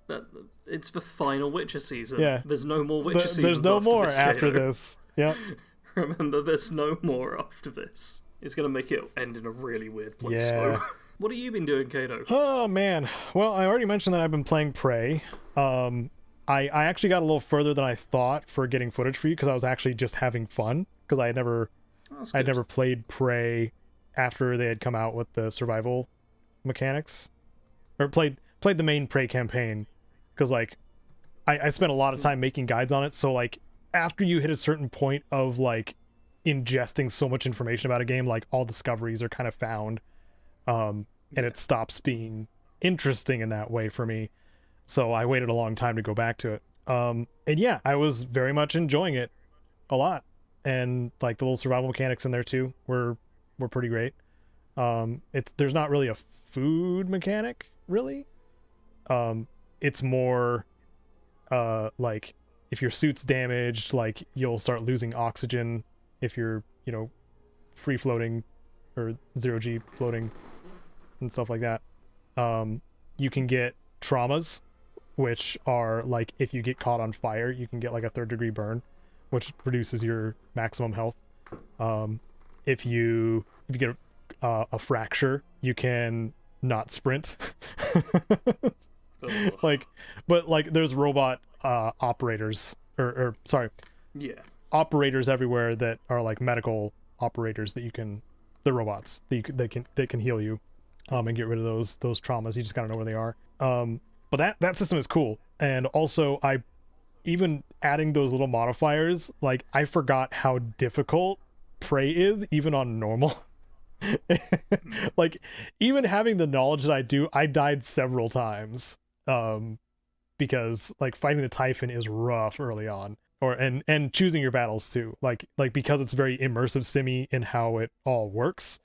But it's the final Witcher season. Yeah. There's no more Witcher seasons. There's no more after Caedo. this. Yep. Remember, there's no more after this. It's going to make it end in a really weird place, Yeah. though. What have you been doing, Caedo? Oh, man. Well, I already mentioned that I've been playing Prey. I actually got a little further than I thought for getting footage for you, because I was actually just having fun, because I had never played Prey after they had come out with the survival mechanics, or played the main Prey campaign, because like I spent a lot of time making guides on it. So like after you hit a certain point of like ingesting so much information about a game, like all discoveries are kind of found, and it stops being interesting in that way for me. So I waited a long time to go back to it. And yeah, I was very much enjoying it a lot. And like the little survival mechanics in there too were pretty great. There's not really a food mechanic, really. It's more like if your suit's damaged, like you'll start losing oxygen if you're, free floating or 0G floating and stuff like that. You can get traumas, which are like if you get caught on fire, you can get like a 3rd-degree burn, which reduces your maximum health. If you get a fracture, you can not sprint. But there's robot operators or sorry, operators everywhere that are like medical operators they're robots that they can heal you and get rid of those traumas. You just gotta know where they are. But that system is cool. And also even adding those little modifiers, like I forgot how difficult Prey is even on normal. Like even having the knowledge that I died several times because like fighting the Typhon is rough early on. and choosing your battles too, like because it's very immersive simmy in how it all works.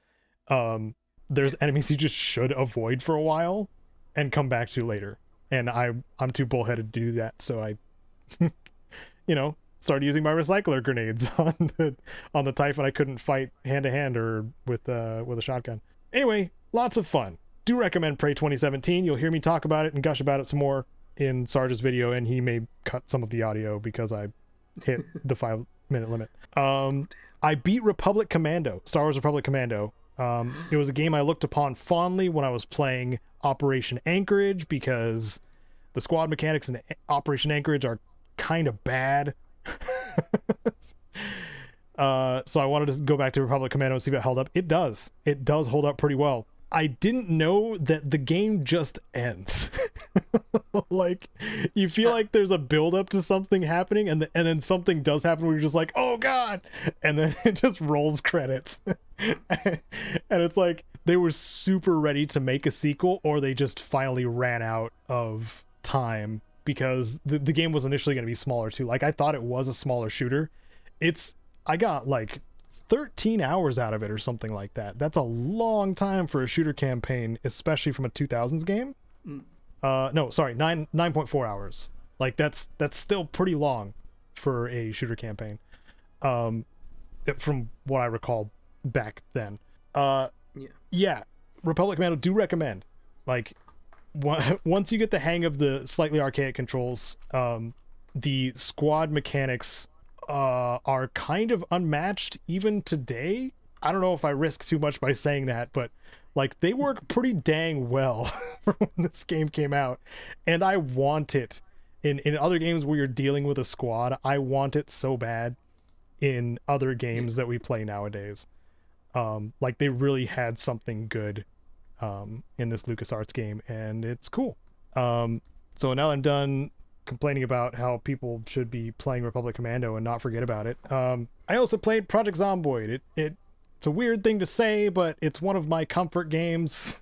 There's enemies you just should avoid for a while and come back to later, and I'm too bullheaded to do that, so I started using my recycler grenades on the Typhon I couldn't fight hand to hand or with a shotgun. Anyway, lots of fun. Do recommend Prey 2017. You'll hear me talk about it and gush about it some more in Sarge's video, and he may cut some of the audio because I hit the 5-minute limit. I beat Republic Commando, Star Wars Republic Commando. It was a game I looked upon fondly when I was playing Operation Anchorage, because the squad mechanics in Operation Anchorage are kind of bad. So I wanted to go back to Republic Commando and see if it held up. It does hold up pretty well. I didn't know that the game just ends. Like, you feel like there's a build up to something happening, and then something does happen where you're just like, oh god, and then it just rolls credits. And it's like they were super ready to make a sequel, or they just finally ran out of time, because the game was initially going to be smaller too. Like, I thought it was a smaller shooter. I got like 13 hours out of it or something like that. That's a long time for a shooter campaign, especially from a 2000s game. No, sorry, 9.4 hours. Like, that's still pretty long for a shooter campaign, from what I recall back then. Yeah, Republic Commando, do recommend. Like, once you get the hang of the slightly archaic controls, the squad mechanics are kind of unmatched even today. I don't know if I risk too much by saying that, but like, they work pretty dang well from when this game came out, and I want it in other games where you're dealing with a squad. I want it so bad in other games that we play nowadays. Like, they really had something good in this LucasArts game, and it's cool. So now I'm done complaining about how people should be playing Republic Commando and not forget about it. I also played Project Zomboid. It's a weird thing to say, but it's one of my comfort games.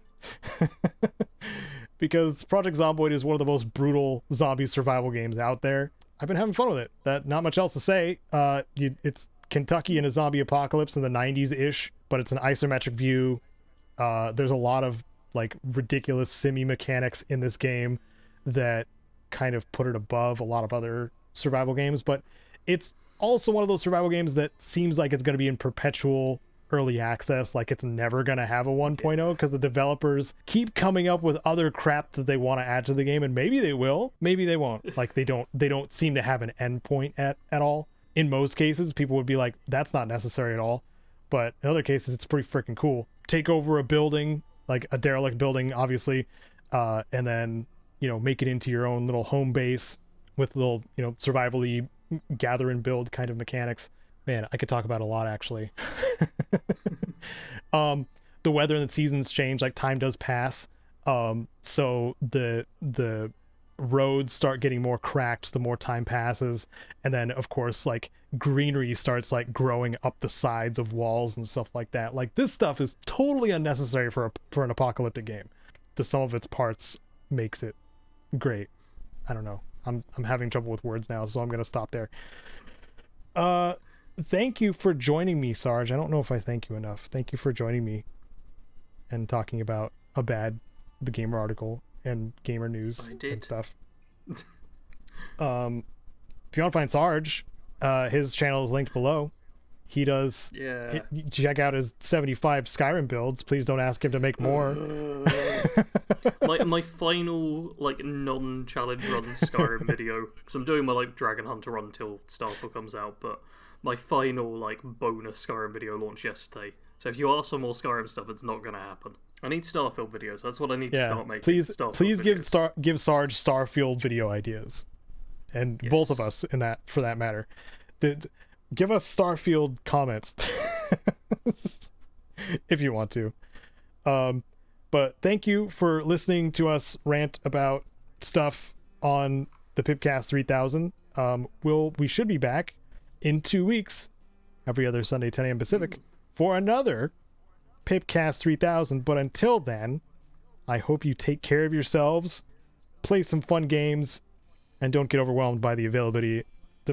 Because Project Zomboid is one of the most brutal zombie survival games out there. I've been having fun with it. Not much else to say. It's Kentucky in a zombie apocalypse in the 90s-ish, but it's an isometric view. There's a lot of like ridiculous simmy mechanics in this game that kind of put it above a lot of other survival games, but it's also one of those survival games that seems like it's going to be in perpetual early access. Like, it's never going to have a 1.0 because the developers keep coming up with other crap that they want to add to the game, and maybe they will, maybe they won't. Like, they don't seem to have an end point at all. In most cases, people would be like, that's not necessary at all, but in other cases, it's pretty freaking cool. Take over a building, like a derelict building, obviously, and then make it into your own little home base with little survival-y gather and build kind of mechanics. Man, I could talk about a lot, actually. The weather and the seasons change, like time does pass, so the roads start getting more cracked the more time passes, and then of course like greenery starts like growing up the sides of walls and stuff like that. Like, this stuff is totally unnecessary for an apocalyptic game. The sum of its parts makes it great. I don't know, I'm having trouble with words now, so I'm gonna stop there. Thank you for joining me, Sarge. I don't know if I thank you enough. Thank you for joining me and talking about the Gamer article and gamer news and stuff. If you want to find Sarge, his channel is linked below. He does. Yeah. Check out his 75 Skyrim builds. Please don't ask him to make more. my final like non-challenge run Skyrim video, because I'm doing my like Dragon Hunter run till Starfield comes out, but my final like bonus Skyrim video launched yesterday. So if you ask for more Skyrim stuff, it's not gonna happen. I need Starfield videos. That's what I need to start making. Please give Sarge Starfield video ideas, and both of us in that, for that matter. Give us Starfield comments if you want to. But thank you for listening to us rant about stuff on the PIPCAST 3000. We should be back in 2 weeks, every other Sunday, 10 a.m. Pacific, for another PIPCAST 3000. But until then, I hope you take care of yourselves, play some fun games, and don't get overwhelmed by the availability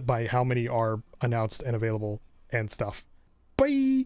by how many are announced and available and stuff. Bye.